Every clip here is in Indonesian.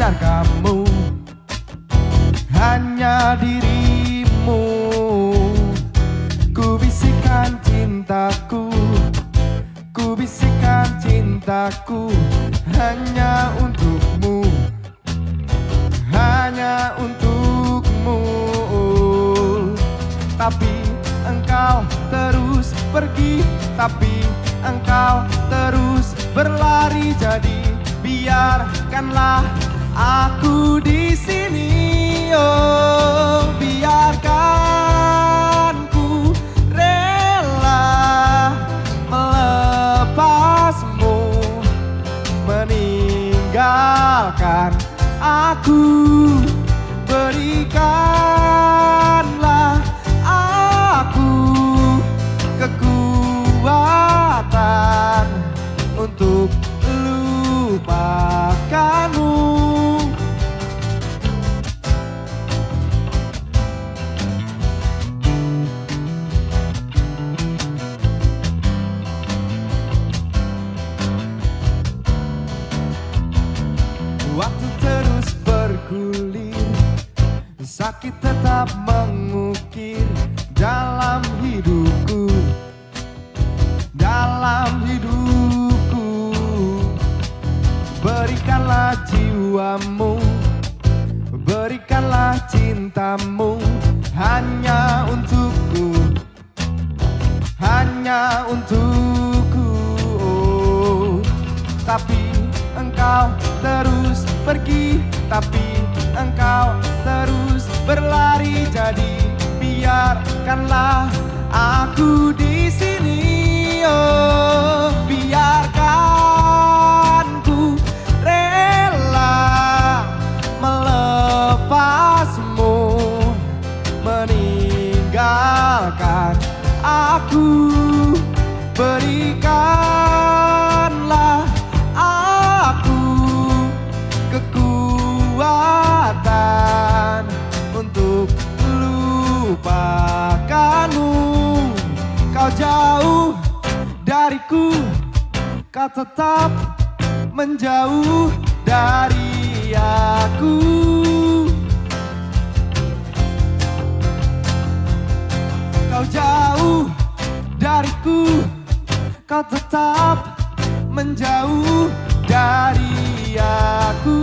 biar kamu, hanya dirimu. Ku bisikan cintaku, ku bisikan cintaku, hanya untukmu, hanya untukmu. Tapi engkau terus pergi, tapi engkau terus berlari. Jadi biarkanlah aku di sini. Oh, biarkan ku rela melepasmu, meninggalkan aku. Berikanlah aku kekuatan untuk lupakanmu. Waktu terus bergulir, sakit tetap mengukir dalam hidupku, dalam hidupku. Berikanlah jiwamu, berikanlah cintamu, hanya untukku, hanya untukku. Tapi engkau terus pergi, tapi engkau terus berlari. Jadi biarkanlah aku di sini. Oh, biarkan ku rela melepasmu, meninggalkan aku. Berikanlah aku kekuatan untuk lupakanmu. Kau jauh dariku, kau tetap menjauh dari aku. Kau jauh dariku, kau tetap menjauh dari aku.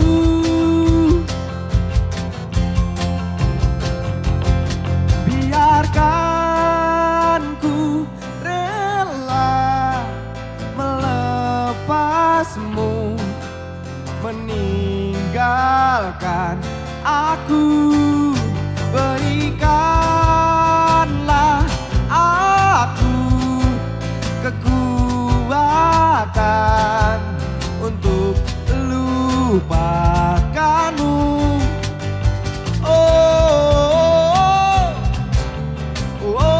Biarkan ku rela melepasmu, meninggalkan aku. Berikanlah aku kekuatan untuk lupakanmu. Oh, oh, oh.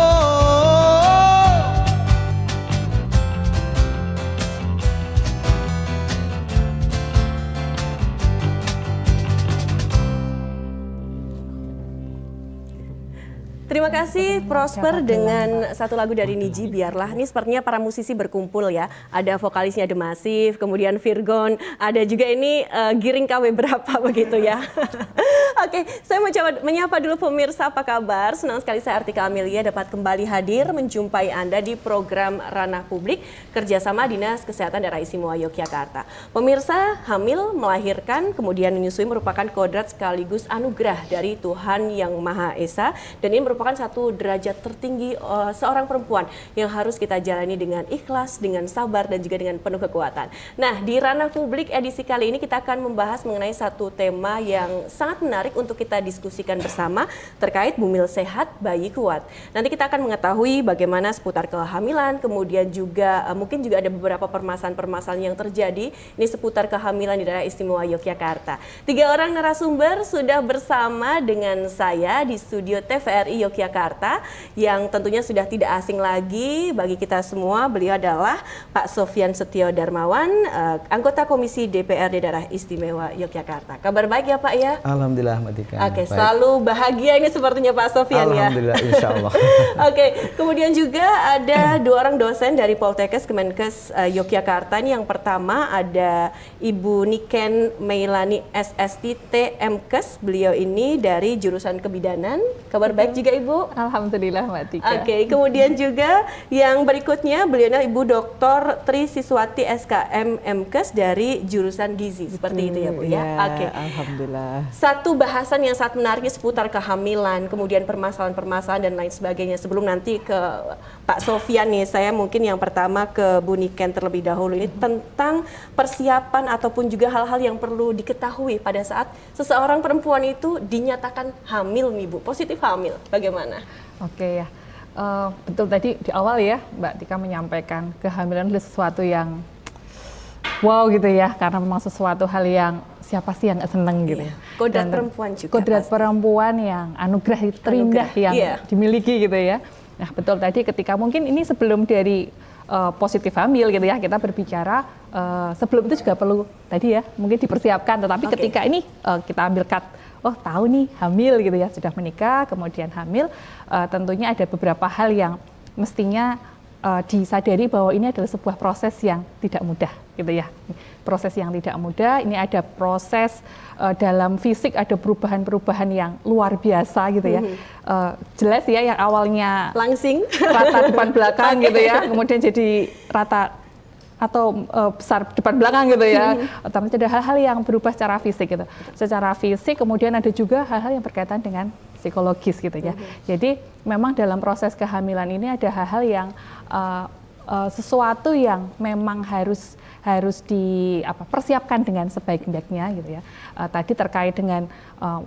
Terima kasih Prosper dengan satu lagu dari Niji, Biarlah. Ini sepertinya para musisi berkumpul ya. Ada vokalisnya The Massive, kemudian Virgon, ada juga ini Giring KW berapa begitu ya. Oke, saya mau coba menyapa dulu pemirsa, apa kabar? Senang sekali saya Artika Amelia dapat kembali hadir menjumpai Anda di program Ranah Publik kerjasama Dinas Kesehatan Daerah Istimewa Yogyakarta. Pemirsa, hamil, melahirkan, kemudian menyusui merupakan kodrat sekaligus anugerah dari Tuhan Yang Maha Esa, dan ini merupakan satu derajat tertinggi seorang perempuan yang harus kita jalani dengan ikhlas, dengan sabar, dan juga dengan penuh kekuatan. Nah, di Ranah Publik edisi kali ini kita akan membahas mengenai satu tema yang sangat menarik untuk kita diskusikan bersama terkait bumil sehat, bayi kuat. Nanti kita akan mengetahui bagaimana seputar kehamilan, kemudian juga mungkin juga ada beberapa permasalahan-permasalahan yang terjadi ini seputar kehamilan di daerah istimewa Yogyakarta. 3 orang narasumber sudah bersama dengan saya di studio TVRI Yogyakarta Yogyakarta yang tentunya sudah tidak asing lagi bagi kita semua. Beliau adalah Pak Sofyan Setio Darmawan, anggota Komisi DPRD Daerah Istimewa Yogyakarta. Kabar baik ya Pak ya? Alhamdulillah Mbak Tika. Oke, selalu bahagia ini sepertinya Pak Sofyan ya. Alhamdulillah, insya Allah. Oke, kemudian juga ada 2 orang dosen dari Poltekkes Kemenkes Yogyakarta. Ini yang pertama ada Ibu Niken Meilani SST TMkes. Beliau ini dari jurusan kebidanan. Kabar baik juga Ibu? Alhamdulillah Mbak Tika. Oke, kemudian juga yang berikutnya beliau adalah Ibu Dr. Tri Siswati SKM MKes dari jurusan gizi. Seperti itu ya Bu ya? Oke. Alhamdulillah. Satu bahasan yang sangat menarik seputar kehamilan, kemudian permasalahan-permasalahan dan lain sebagainya. Sebelum nanti ke Pak Sofyan nih, saya mungkin yang pertama ke Bu Niken terlebih dahulu ini tentang persiapan ataupun juga hal-hal yang perlu diketahui pada saat seseorang perempuan itu dinyatakan hamil nih Bu, positif hamil. Bagaimana? Oke ya. Betul tadi di awal ya Mbak Tika menyampaikan kehamilan adalah sesuatu yang wow gitu ya, karena memang sesuatu hal yang siapa sih yang nggak seneng gitu. Kodrat perempuan juga. Kodrat pasti. perempuan yang anugerah itu terindah yang dimiliki gitu ya. Nah betul tadi ketika mungkin ini sebelum dari positif hamil gitu ya, kita berbicara sebelum itu juga perlu tadi ya mungkin dipersiapkan. Tetapi ketika ini kita ambil cut, oh tahu nih hamil gitu ya, sudah menikah kemudian hamil, tentunya ada beberapa hal yang mestinya disadari bahwa ini adalah sebuah proses yang tidak mudah gitu ya. Proses yang tidak mudah, ini ada proses dalam fisik, ada perubahan-perubahan yang luar biasa gitu ya. Jelas ya yang awalnya langsing rata depan belakang gitu ya, kemudian jadi rata atau besar depan belakang gitu ya. Tapi ada hal-hal yang berubah secara fisik gitu. Secara fisik kemudian ada juga hal-hal yang berkaitan dengan psikologis gitu ya. Jadi memang dalam proses kehamilan ini ada hal-hal yang sesuatu yang memang harus dipersiapkan dengan sebaik-baiknya gitu ya. Tadi terkait dengan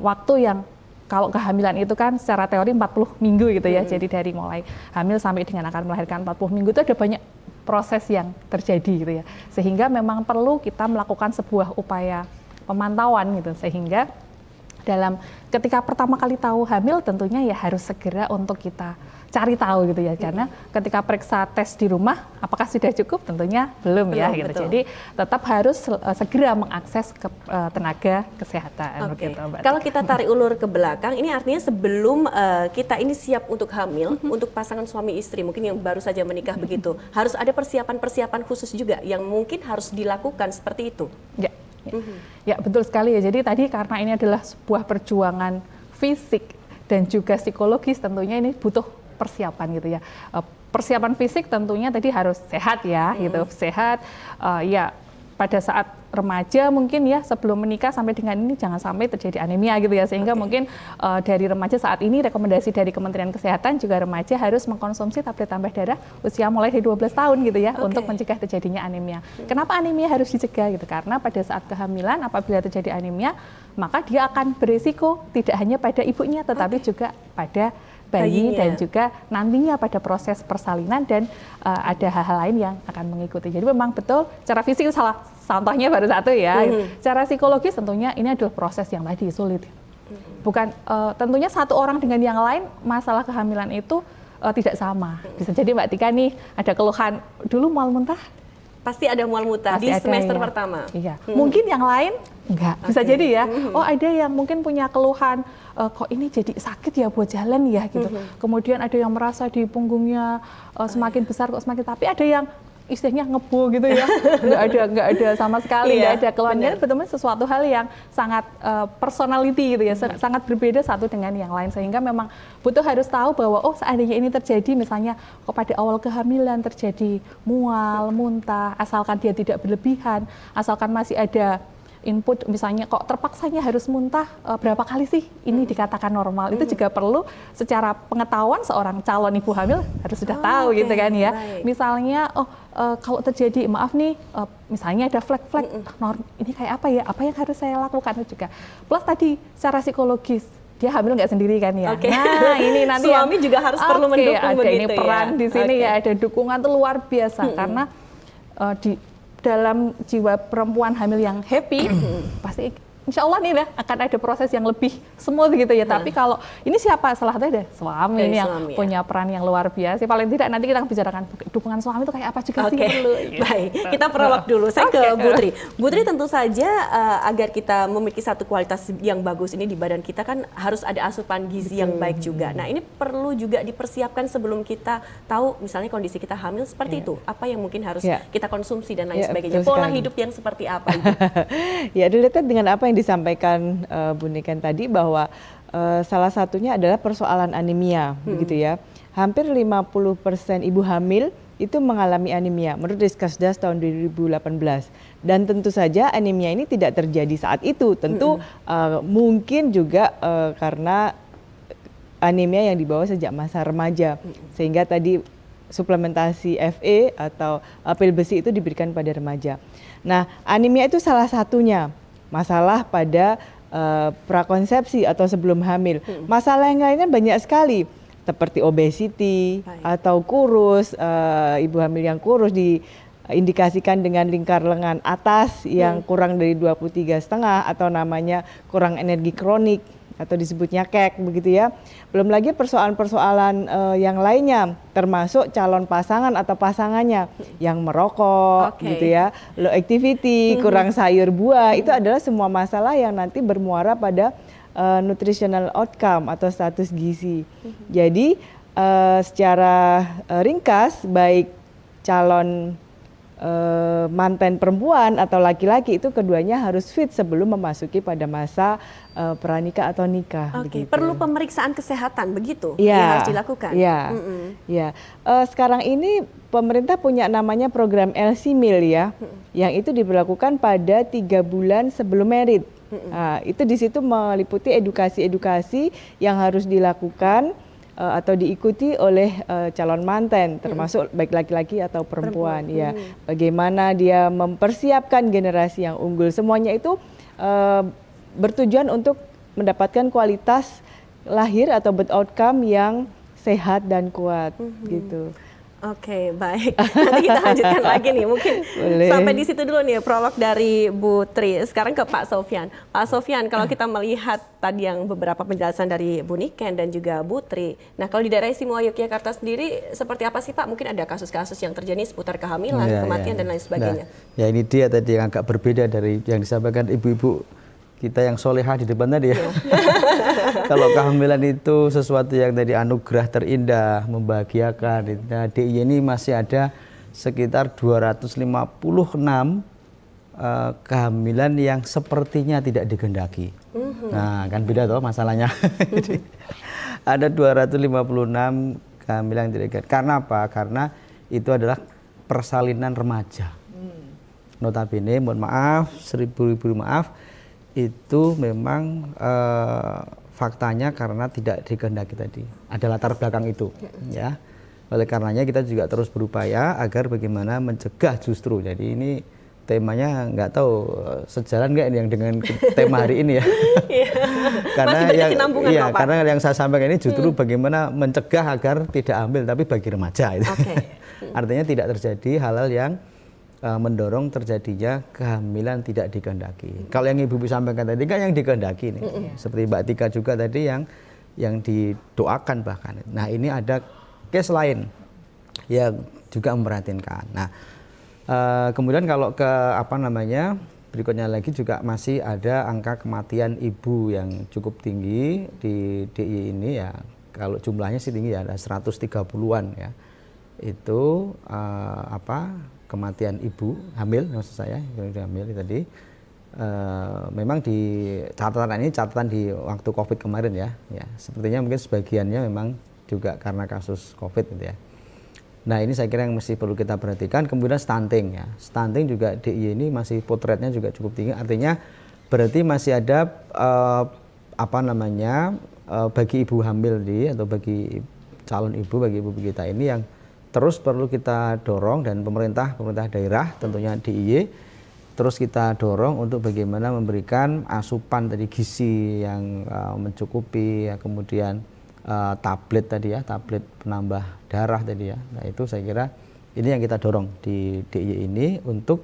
waktu yang kalau kehamilan itu kan secara teori 40 minggu gitu ya. Jadi dari mulai hamil sampai dengan akan melahirkan 40 minggu itu ada banyak proses yang terjadi gitu ya. Sehingga memang perlu kita melakukan sebuah upaya pemantauan gitu, sehingga dalam ketika pertama kali tahu hamil tentunya ya harus segera untuk kita cari tahu gitu ya, karena ketika periksa tes di rumah apakah sudah cukup tentunya belum ya gitu. Betul. Jadi tetap harus segera mengakses ke tenaga kesehatan. Oke. Begitu, Mbak Kalau Tika. kita tarik ulur ke belakang, ini artinya sebelum kita ini siap untuk hamil, untuk pasangan suami istri mungkin yang baru saja menikah begitu, harus ada persiapan-persiapan khusus juga yang mungkin harus dilakukan seperti itu. Ya. Ya betul sekali ya. Jadi tadi karena ini adalah sebuah perjuangan fisik dan juga psikologis, tentunya ini butuh persiapan gitu ya. Persiapan fisik tentunya tadi harus sehat ya, gitu. Sehat ya pada saat remaja mungkin ya, sebelum menikah sampai dengan ini jangan sampai terjadi anemia gitu ya, sehingga mungkin dari remaja saat ini rekomendasi dari Kementerian Kesehatan juga remaja harus mengkonsumsi tablet tambah darah usia mulai dari 12 tahun gitu ya, untuk mencegah terjadinya anemia. Kenapa anemia harus dicegah gitu? Karena pada saat kehamilan apabila terjadi anemia, maka dia akan berisiko tidak hanya pada ibunya tetapi juga pada bayi dan juga nantinya pada proses persalinan dan ada hal-hal lain yang akan mengikuti. Jadi memang betul secara fisik salah contohnya baru satu ya. Secara psikologis tentunya ini adalah proses yang tadi sulit. Bukan tentunya satu orang dengan yang lain masalah kehamilan itu tidak sama. Bisa jadi Mbak Tika nih ada keluhan dulu mual muntah. Pasti ada mual muntah di semester pertama. Iya. Mungkin yang lain enggak. Bisa jadi ya. Oh ada yang mungkin punya keluhan kok ini jadi sakit ya buat jalan ya gitu. Kemudian ada yang merasa di punggungnya semakin besar kok semakin, tapi ada yang istilahnya ngebul gitu ya. Nggak ada sama sekali, nggak ada keluhannya. Betul-betul sesuatu hal yang sangat personality gitu ya, sangat berbeda satu dengan yang lain, sehingga memang butuh harus tahu bahwa oh seandainya ini terjadi misalnya kok pada awal kehamilan terjadi mual, muntah, asalkan dia tidak berlebihan, asalkan masih ada input misalnya kok terpaksanya harus muntah berapa kali sih ini dikatakan normal, itu juga perlu secara pengetahuan seorang calon ibu hamil harus sudah tahu gitu kan ya. Misalnya kalau terjadi maaf nih misalnya ada flek-flek ini kayak apa ya, apa yang harus saya lakukan itu juga. Plus tadi secara psikologis dia hamil nggak sendiri kan ya. Nah ini nanti suami juga harus perlu mendukung ada begitu ini peran di sini ya, ada dukungan tuh luar biasa karena di dalam jiwa perempuan hamil yang happy pasti insya Allah nih ya akan ada proses yang lebih smooth gitu ya. Tapi kalau ini siapa? Salah satu ada suami ini yang suami, ya. punya peran yang luar biasa. Paling tidak nanti kita bicarakan dukungan suami itu kayak apa juga sih dulu. Gitu. Baik, kita prolog dulu. Saya ke Bu Tri. Bu Tri, tentu saja agar kita memiliki satu kualitas yang bagus ini di badan kita kan harus ada asupan gizi yang baik juga. Nah, ini perlu juga dipersiapkan sebelum kita tahu misalnya kondisi kita hamil seperti itu. Apa yang mungkin harus kita konsumsi dan lain sebagainya. Pola hidup yang seperti apa itu? Ya, related dengan apa yang disampaikan Bu Niken tadi bahwa salah satunya adalah persoalan anemia, begitu ya. Hampir 50% ibu hamil itu mengalami anemia menurut Riskesdas tahun 2018. Dan tentu saja anemia ini tidak terjadi saat itu. Tentu mungkin juga karena anemia yang dibawa sejak masa remaja. Sehingga tadi suplementasi Fe atau pil besi itu diberikan pada remaja. Nah, anemia itu salah satunya masalah pada prakonsepsi atau sebelum hamil. Masalah yang lainnya banyak sekali, seperti obesity atau kurus, ibu hamil yang kurus diindikasikan dengan lingkar lengan atas yang kurang dari 23,5 atau namanya kurang energi kronik atau disebutnya KEK, begitu ya. Belum lagi persoalan-persoalan yang lainnya, termasuk calon pasangan atau pasangannya yang merokok, gitu ya, low activity, kurang sayur buah, itu adalah semua masalah yang nanti bermuara pada nutritional outcome atau status gizi. Jadi secara ringkas, baik calon mantan perempuan atau laki-laki itu keduanya harus fit sebelum memasuki pada masa pranikah atau nikah. Begitu. Perlu pemeriksaan kesehatan begitu yang harus dilakukan. Ya. Sekarang ini pemerintah punya namanya program LC-Meal ya, yang itu diberlakukan pada 3 bulan sebelum merit. Nah, itu di situ meliputi edukasi-edukasi yang harus dilakukan atau diikuti oleh calon manten, termasuk baik laki-laki atau perempuan. Ya, bagaimana dia mempersiapkan generasi yang unggul. Semuanya itu bertujuan untuk mendapatkan kualitas lahir atau birth outcome yang sehat dan kuat, gitu. Oke, baik. Nanti kita lanjutkan lagi nih. Mungkin sampai di situ dulu nih prolog dari Bu Tri. Sekarang ke Pak Sofyan. Pak Sofyan, kalau kita melihat tadi yang beberapa penjelasan dari Bu Niken dan juga Bu Tri. Nah, kalau di daerah istimewa Yogyakarta sendiri seperti apa sih Pak? Mungkin ada kasus-kasus yang terjadi seputar kehamilan, kematian dan lain sebagainya. Nah, ya ini dia tadi yang agak berbeda dari yang disampaikan ibu-ibu kita yang solehah di depan tadi ya. Kalau kehamilan itu sesuatu yang tadi anugerah terindah, membahagiakan. Nah, DIY ini masih ada sekitar 256 kehamilan yang sepertinya tidak dikehendaki. Nah, kan beda toh masalahnya. Jadi, ada 256 kehamilan yang tidak dikehendaki. Karena apa? Karena itu adalah persalinan remaja. Notabene, mohon maaf, seribu maaf, itu memang faktanya karena tidak dikehendaki tadi. Ada latar belakang itu, ya. Oleh karenanya kita juga terus berupaya agar bagaimana mencegah justru. Jadi ini temanya nggak tahu sejalan nggak ini yang dengan tema hari ini ya. Karena karena yang saya sampaikan ini justru bagaimana mencegah agar tidak hamil tapi bagi remaja itu. Artinya tidak terjadi hal-hal yang mendorong terjadinya kehamilan tidak dikehendaki. Kalau yang Ibu sampaikan tadi kan yang dikehendaki nih. Seperti Mbak Tika juga tadi yang didoakan bahkan. Nah, ini ada case lain yang juga memperhatinkan. Nah, kemudian kalau ke berikutnya lagi juga masih ada angka kematian ibu yang cukup tinggi di DIY ini ya. Kalau jumlahnya sih tinggi ya, ada 130-an ya. Itu kematian ibu hamil, maksud saya hamil tadi, memang di catatan di waktu COVID kemarin ya, sepertinya mungkin sebagiannya memang juga karena kasus COVID gitu ya. Nah, ini saya kira yang mesti perlu kita perhatikan. Kemudian stunting ya, stunting juga DIY ini masih potretnya juga cukup tinggi, artinya berarti masih ada bagi ibu hamil atau bagi calon ibu, bagi ibu kita ini yang terus perlu kita dorong, dan pemerintah daerah tentunya DIY terus kita dorong untuk bagaimana memberikan asupan tadi gizi yang mencukupi ya, kemudian tablet tadi ya, tablet penambah darah tadi ya. Nah, itu saya kira ini yang kita dorong di DIY ini untuk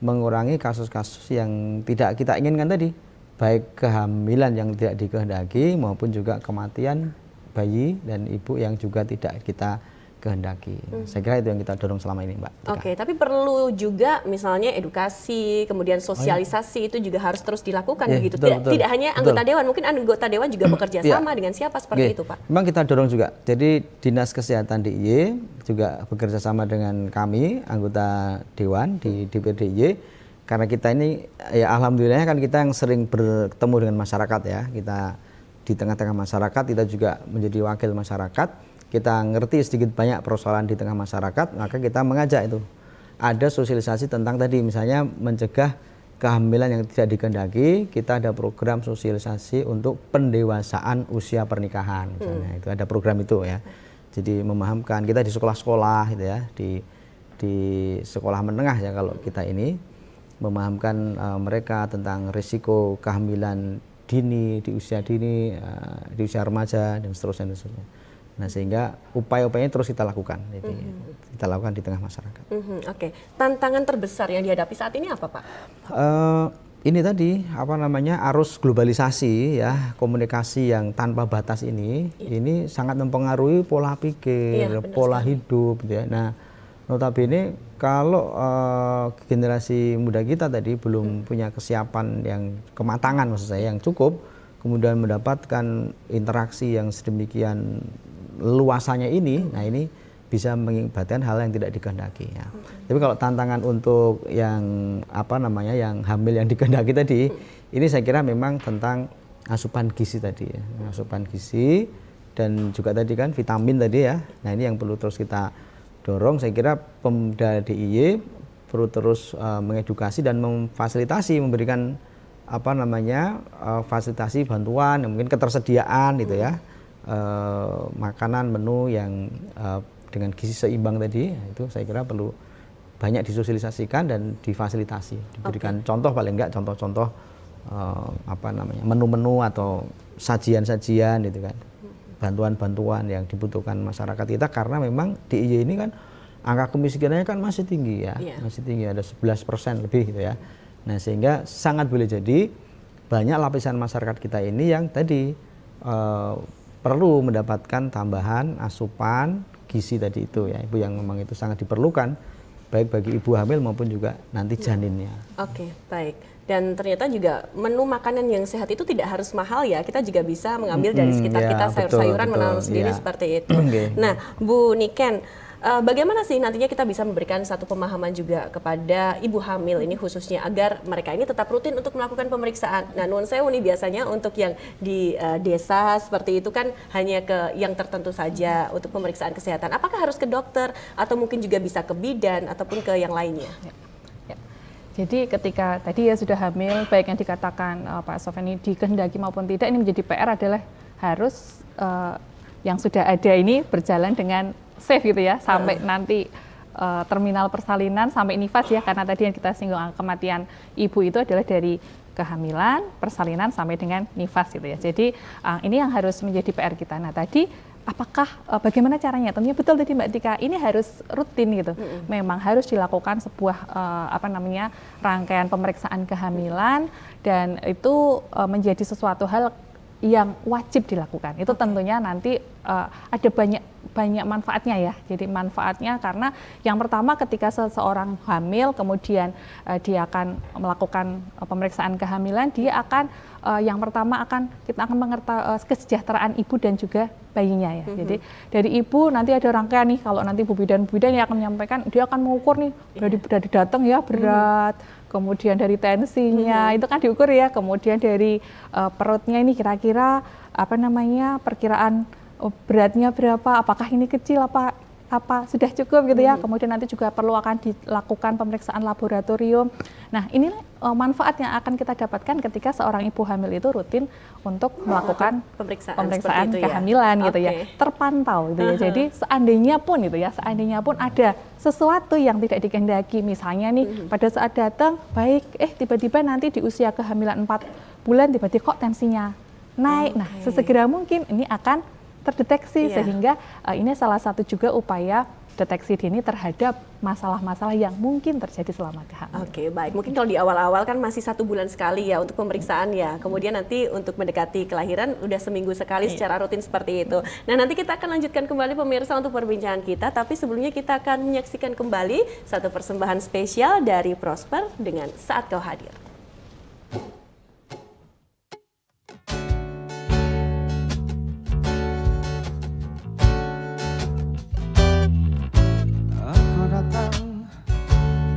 mengurangi kasus-kasus yang tidak kita inginkan tadi. baik kehamilan yang tidak dikehendaki maupun juga kematian bayi dan ibu yang juga tidak kita kehendaki. Saya kira itu yang kita dorong selama ini, Mbak Tika. Oke, tapi perlu juga misalnya edukasi, kemudian sosialisasi itu juga harus terus dilakukan Iya, begitu. betul, betul. Tidak hanya anggota Betul. dewan, mungkin anggota dewan juga bekerja Iya. sama dengan siapa seperti Oke, itu, Pak? memang kita dorong juga. Jadi Dinas Kesehatan DIY juga bekerja sama dengan kami, anggota dewan di DPRD DIY. Karena kita ini, ya alhamdulillah kan kita yang sering bertemu dengan masyarakat ya. Kita di tengah-tengah masyarakat, kita juga menjadi wakil masyarakat. Kita ngerti sedikit banyak persoalan di tengah masyarakat, maka kita mengajak itu. Ada sosialisasi tentang tadi, misalnya mencegah kehamilan yang tidak dikehendaki, kita ada program sosialisasi untuk pendewasaan usia pernikahan, misalnya itu ada program itu ya. Jadi memahamkan kita di sekolah-sekolah gitu ya, di sekolah menengah ya kalau kita ini memahamkan mereka tentang risiko kehamilan dini, di usia dini, di usia remaja dan seterusnya. Nah sehingga upaya-upayanya terus kita lakukan, jadi kita lakukan di tengah masyarakat. Oke, tantangan terbesar yang dihadapi saat ini apa, Pak? Ini tadi apa namanya arus globalisasi ya, komunikasi yang tanpa batas ini sangat mempengaruhi pola pikir, Iya, benar pola hidup gitu ya. Nah notabene kalau generasi muda kita tadi belum punya kesiapan yang kematangan maksud saya yang cukup, kemudian mendapatkan interaksi yang sedemikian luasannya ini, nah ini bisa mengakibatkan hal yang tidak dikehendaki ya. Tapi kalau tantangan untuk yang apa namanya yang hamil yang dikehendaki tadi, ini saya kira memang tentang asupan gizi tadi ya, asupan gizi dan juga tadi kan vitamin tadi ya. Nah ini yang perlu terus kita dorong. Saya kira Pemda DIY perlu terus mengedukasi dan memfasilitasi, memberikan apa namanya fasilitasi bantuan, mungkin ketersediaan gitu ya. Makanan menu yang dengan gizi seimbang tadi itu saya kira perlu banyak disosialisasikan dan difasilitasi, diberikan contoh paling enggak contoh-contoh apa namanya menu-menu atau sajian-sajian gitu kan, bantuan-bantuan yang dibutuhkan masyarakat kita karena memang DIY ini kan angka kemiskinannya kan masih tinggi ya, masih tinggi ada 11% lebih gitu ya. Nah sehingga sangat boleh jadi banyak lapisan masyarakat kita ini yang tadi perlu mendapatkan tambahan asupan gizi tadi itu ya, ibu yang memang itu sangat diperlukan baik bagi ibu hamil maupun juga nanti janinnya. Oke, baik. Dan ternyata juga menu makanan yang sehat itu tidak harus mahal ya, kita juga bisa mengambil dari sekitar ya, kita sayur-sayuran betul, menanam sendiri ya. seperti itu. Okay. Nah, Bu Niken, bagaimana sih nantinya kita bisa memberikan satu pemahaman juga kepada ibu hamil ini khususnya agar mereka ini tetap rutin untuk melakukan pemeriksaan. Nah, nuwun sewu nih biasanya untuk yang di desa seperti itu kan hanya ke yang tertentu saja untuk pemeriksaan kesehatan. Apakah harus ke dokter atau mungkin juga bisa ke bidan ataupun ke yang lainnya? Ya. Jadi ketika tadi ya sudah hamil, baik yang dikatakan Pak Sofyan ini dikehendaki maupun tidak, ini menjadi PR adalah harus yang sudah ada ini berjalan dengan safe gitu ya, sampai nanti terminal persalinan sampai nifas ya, karena tadi yang kita singgung kematian ibu itu adalah dari kehamilan, persalinan sampai dengan nifas gitu ya. Jadi ini yang harus menjadi PR kita. Nah tadi apakah bagaimana caranya? Tentunya betul tadi Mbak Tika, ini harus rutin gitu. Memang harus dilakukan sebuah apa namanya rangkaian pemeriksaan kehamilan dan itu menjadi sesuatu hal yang wajib dilakukan. Itu tentunya nanti ada banyak manfaatnya ya. Jadi manfaatnya karena yang pertama ketika seseorang hamil kemudian dia akan melakukan pemeriksaan kehamilan, dia akan yang pertama kita akan mengetahui kesejahteraan ibu dan juga bayinya ya. Jadi dari ibu nanti ada rangkaian nih, kalau nanti Bu Bidan yang akan menyampaikan, dia akan mengukur nih dari datang ya berat, kemudian dari tensinya itu kan diukur ya, kemudian dari perutnya ini kira-kira apa namanya perkiraan beratnya berapa, apakah ini kecil apa sudah cukup gitu ya. Kemudian nanti juga perlu akan dilakukan pemeriksaan laboratorium. Nah, ini manfaat yang akan kita dapatkan ketika seorang ibu hamil itu rutin untuk melakukan pemeriksaan kehamilan gitu ya, terpantau gitu ya. Jadi seandainya pun ada sesuatu yang tidak dikehendaki, misalnya nih pada saat datang baik tiba-tiba nanti di usia kehamilan 4 bulan tiba-tiba kok tensinya naik. Nah, sesegera mungkin ini akan terdeteksi sehingga ini salah satu juga upaya deteksi dini terhadap masalah-masalah yang mungkin terjadi selama kehamilan. Oke, baik. Mungkin kalau di awal-awal kan masih 1 bulan sekali ya untuk pemeriksaan ya. Kemudian nanti untuk mendekati kelahiran udah seminggu sekali secara rutin seperti itu. Nah, nanti kita akan lanjutkan kembali pemirsa untuk perbincangan kita. Tapi sebelumnya kita akan menyaksikan kembali satu persembahan spesial dari Prosper dengan Saat Kau Hadir. Aku datang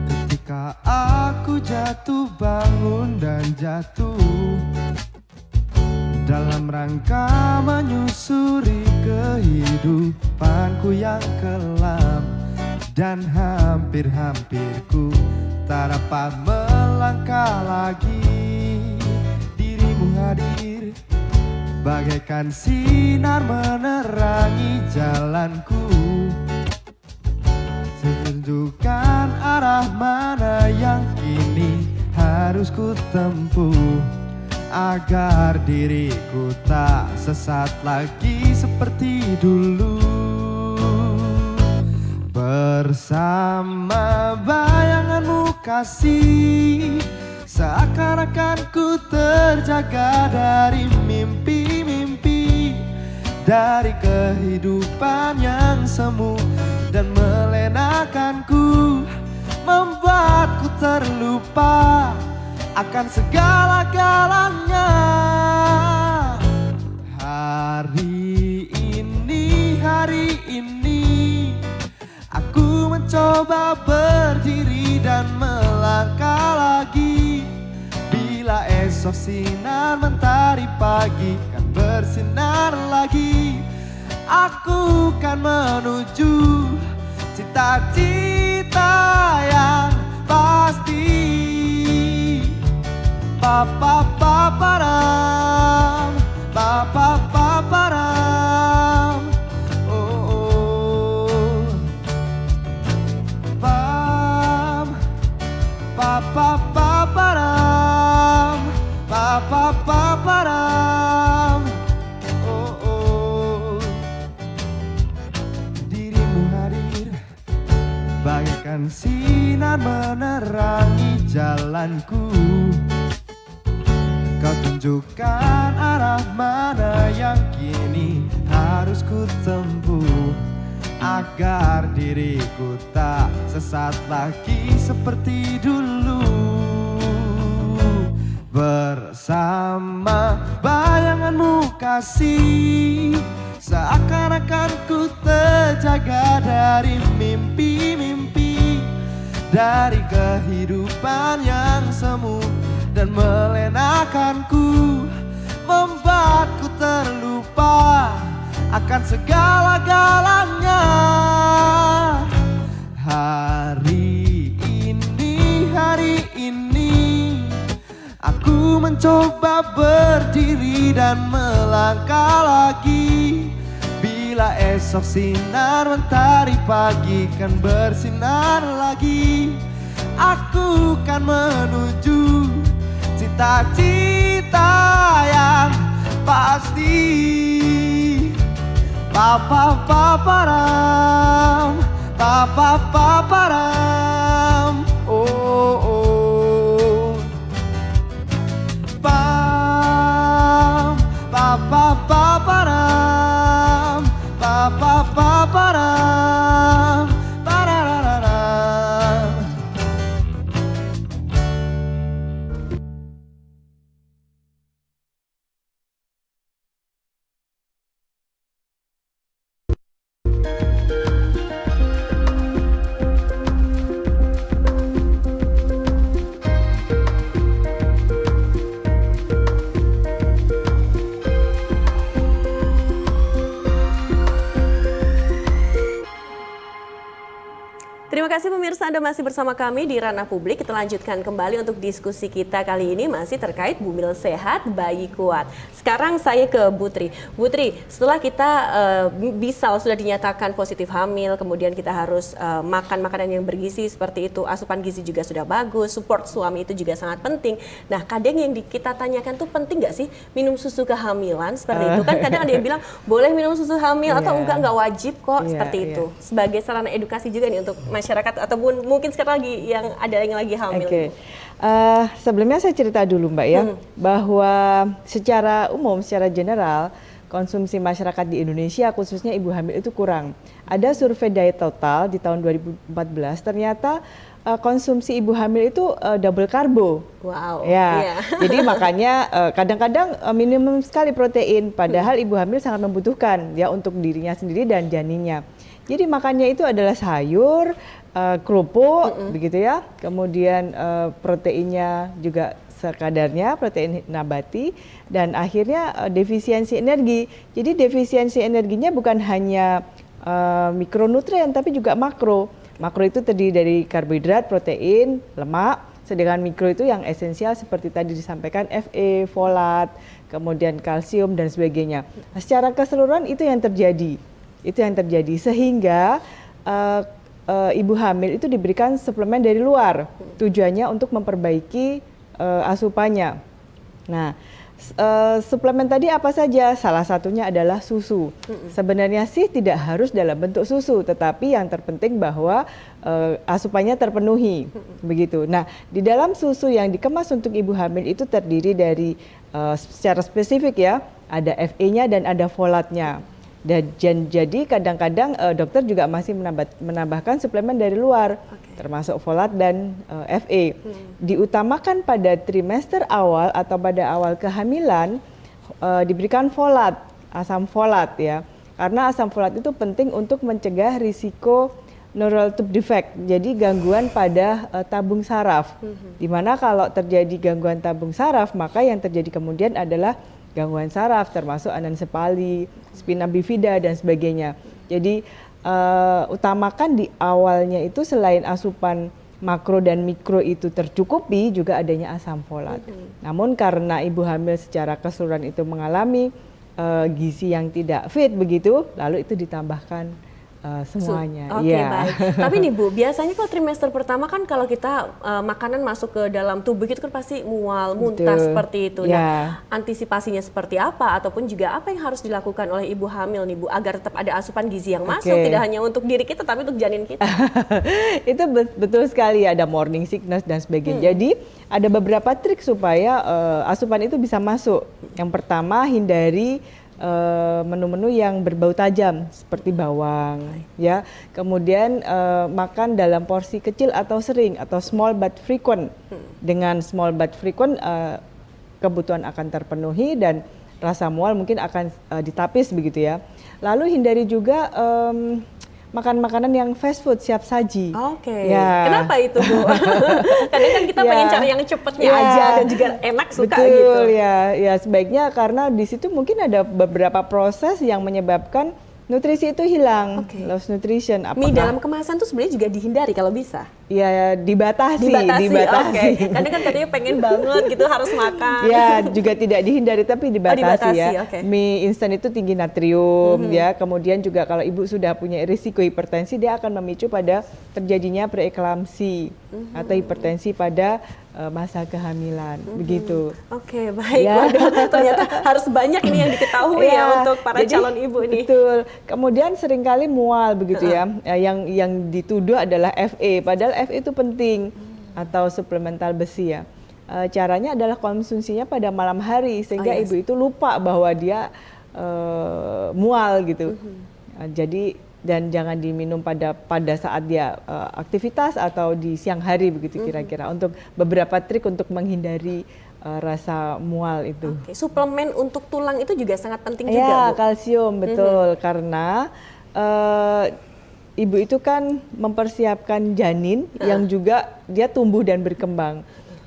ketika aku jatuh bangun dan jatuh dalam rangka menyusuri kehidupanku yang kelam, dan hampir-hampir ku tak dapat melangkah lagi. Dirimu hadir bagaikan sinar menerangi jalanku, tunjukkan arah mana yang kini harus ku tempuh, agar diriku tak sesat lagi seperti dulu. Bersama bayanganmu kasih, seakan-akan ku terjaga dari mimpi-mimpi, dari kehidupan yang semu dan melenakanku, membuatku terlupa akan segala-galanya. Hari ini aku mencoba berdiri dan melangkah lagi. Bila esok sinar mentari pagi kan bersinar lagi, aku kan menuju cita-cita yang pasti. Pa-pa-pa-param, pa-pa-pa-param, oh. Pam, pa-pa-pa-param, pa-pa-pa-param, oh. Dirimu hadir bagaikan sinar menerangi jalanku. Kau tunjukkan arah mana yang kini harus ku tempuh, agar diriku tak sesat lagi seperti dulu. Bersama bayanganmu kasih, seakan-akan ku terjaga dari mimpi-mimpi, dari kehidupan yang semu dan melenakanku, membuatku terlupa akan segala-galanya. Hari ini aku mencoba berdiri dan melangkah lagi. Bila esok sinar mentari pagi kan bersinar lagi, aku kan menuju cita-cita yang pasti. Pa-pa-pa-param, pa-pa-pa-param, oh. Pam, pa-pa-pa-param, pa-pa-pa-param, pararararam. kasih pemirsa, Anda masih bersama kami di Ranah Publik. Kita lanjutkan kembali untuk diskusi kita kali ini masih terkait bumil sehat, bayi kuat. Sekarang saya ke Putri. Putri, setelah kita misal sudah dinyatakan positif hamil, kemudian kita harus makan makanan yang bergizi seperti itu, asupan gizi juga sudah bagus, support suami itu juga sangat penting. Nah, kadang yang kita tanyakan tuh penting nggak sih minum susu kehamilan seperti itu? Kan kadang ada yang bilang boleh minum susu hamil atau enggak wajib kok seperti itu. Sebagai sarana edukasi juga nih untuk masyarakat ataupun mungkin sekarang lagi yang ada yang lagi hamil. Sebelumnya saya cerita dulu Mbak ya, bahwa secara umum, secara general, konsumsi masyarakat di Indonesia khususnya ibu hamil itu kurang. Ada survei Diet Total di tahun 2014, ternyata konsumsi ibu hamil itu double karbo. Wow. Ya, jadi makanya kadang-kadang minimum sekali protein, padahal ibu hamil sangat membutuhkan ya untuk dirinya sendiri dan janinnya. Jadi makannya itu adalah sayur, kerupuk, begitu ya. Kemudian proteinnya juga sekadarnya, protein nabati, dan akhirnya defisiensi energi. Jadi defisiensi energinya bukan hanya mikronutrien, tapi juga makro. Makro itu terdiri dari karbohidrat, protein, lemak. Sedangkan mikro itu yang esensial seperti tadi disampaikan Fe, folat, kemudian kalsium dan sebagainya. Nah, secara keseluruhan itu yang terjadi. Itu yang terjadi sehingga ibu hamil itu diberikan suplemen dari luar, tujuannya untuk memperbaiki asupannya. Nah, suplemen tadi apa saja? Salah satunya adalah susu. Sebenarnya sih tidak harus dalam bentuk susu, tetapi yang terpenting bahwa asupannya terpenuhi, begitu. Nah, di dalam susu yang dikemas untuk ibu hamil itu terdiri dari secara spesifik ya, ada Fe-nya dan ada folatnya. Dan jadi kadang-kadang dokter juga masih menambahkan suplemen dari luar, termasuk folat dan Fe. Diutamakan pada trimester awal atau pada awal kehamilan diberikan folat, asam folat ya, karena asam folat itu penting untuk mencegah risiko neural tube defect, jadi gangguan pada tabung saraf. Dimana kalau terjadi gangguan tabung saraf, maka yang terjadi kemudian adalah gangguan saraf termasuk anensefali, spina bifida dan sebagainya. Jadi utamakan di awalnya itu selain asupan makro dan mikro itu tercukupi juga adanya asam folat. Namun karena ibu hamil secara keseluruhan itu mengalami gizi yang tidak fit begitu, lalu itu ditambahkan semuanya. Oke, baik. Tapi nih Bu, biasanya kalau trimester pertama kan kalau kita makanan masuk ke dalam tubuh itu kan pasti mual, muntah seperti itu. Nah, antisipasinya seperti apa ataupun juga apa yang harus dilakukan oleh ibu hamil nih Bu agar tetap ada asupan gizi yang masuk, tidak hanya untuk diri kita tapi untuk janin kita. Itu betul sekali, ada morning sickness dan sebagainya. Jadi ada beberapa trik supaya asupan itu bisa masuk. Yang pertama, hindari menu-menu yang berbau tajam seperti bawang ya, kemudian makan dalam porsi kecil atau sering atau small but frequent. Dengan small but frequent kebutuhan akan terpenuhi dan rasa mual mungkin akan ditapis begitu ya. Lalu hindari juga makan makanan yang fast food siap saji. Ya. Kenapa itu Bu? Kadang kan kita pengen cari yang cepetnya aja dan juga enak suka gitu. Ya sebaiknya karena di situ mungkin ada beberapa proses yang menyebabkan nutrisi itu hilang, loss nutrition. Mie dalam kemasan tuh sebenarnya juga dihindari kalau bisa. Ya dibatasi. Kadang kan katanya pengen banget gitu harus makan. Ya juga tidak dihindari tapi dibatasi ya. Mie instan itu tinggi natrium ya. Kemudian juga kalau ibu sudah punya risiko hipertensi, dia akan memicu pada terjadinya preeklamsi atau hipertensi pada masa kehamilan begitu. Oke, baik. Waduh, ternyata harus banyak ini yang diketahui ya untuk para calon ibu ini. Betul. Kemudian seringkali mual begitu ya. Yang dituduh adalah Fe, padahal Fe itu penting atau suplemental besi ya. Caranya adalah konsumsinya pada malam hari sehingga ibu itu lupa bahwa dia mual gitu. Jadi dan jangan diminum pada saat dia aktivitas atau di siang hari begitu kira-kira. Untuk beberapa trik untuk menghindari rasa mual itu. Suplemen untuk tulang itu juga sangat penting juga ya, Bu. kalsium betul karena ibu itu kan mempersiapkan janin yang juga dia tumbuh dan berkembang.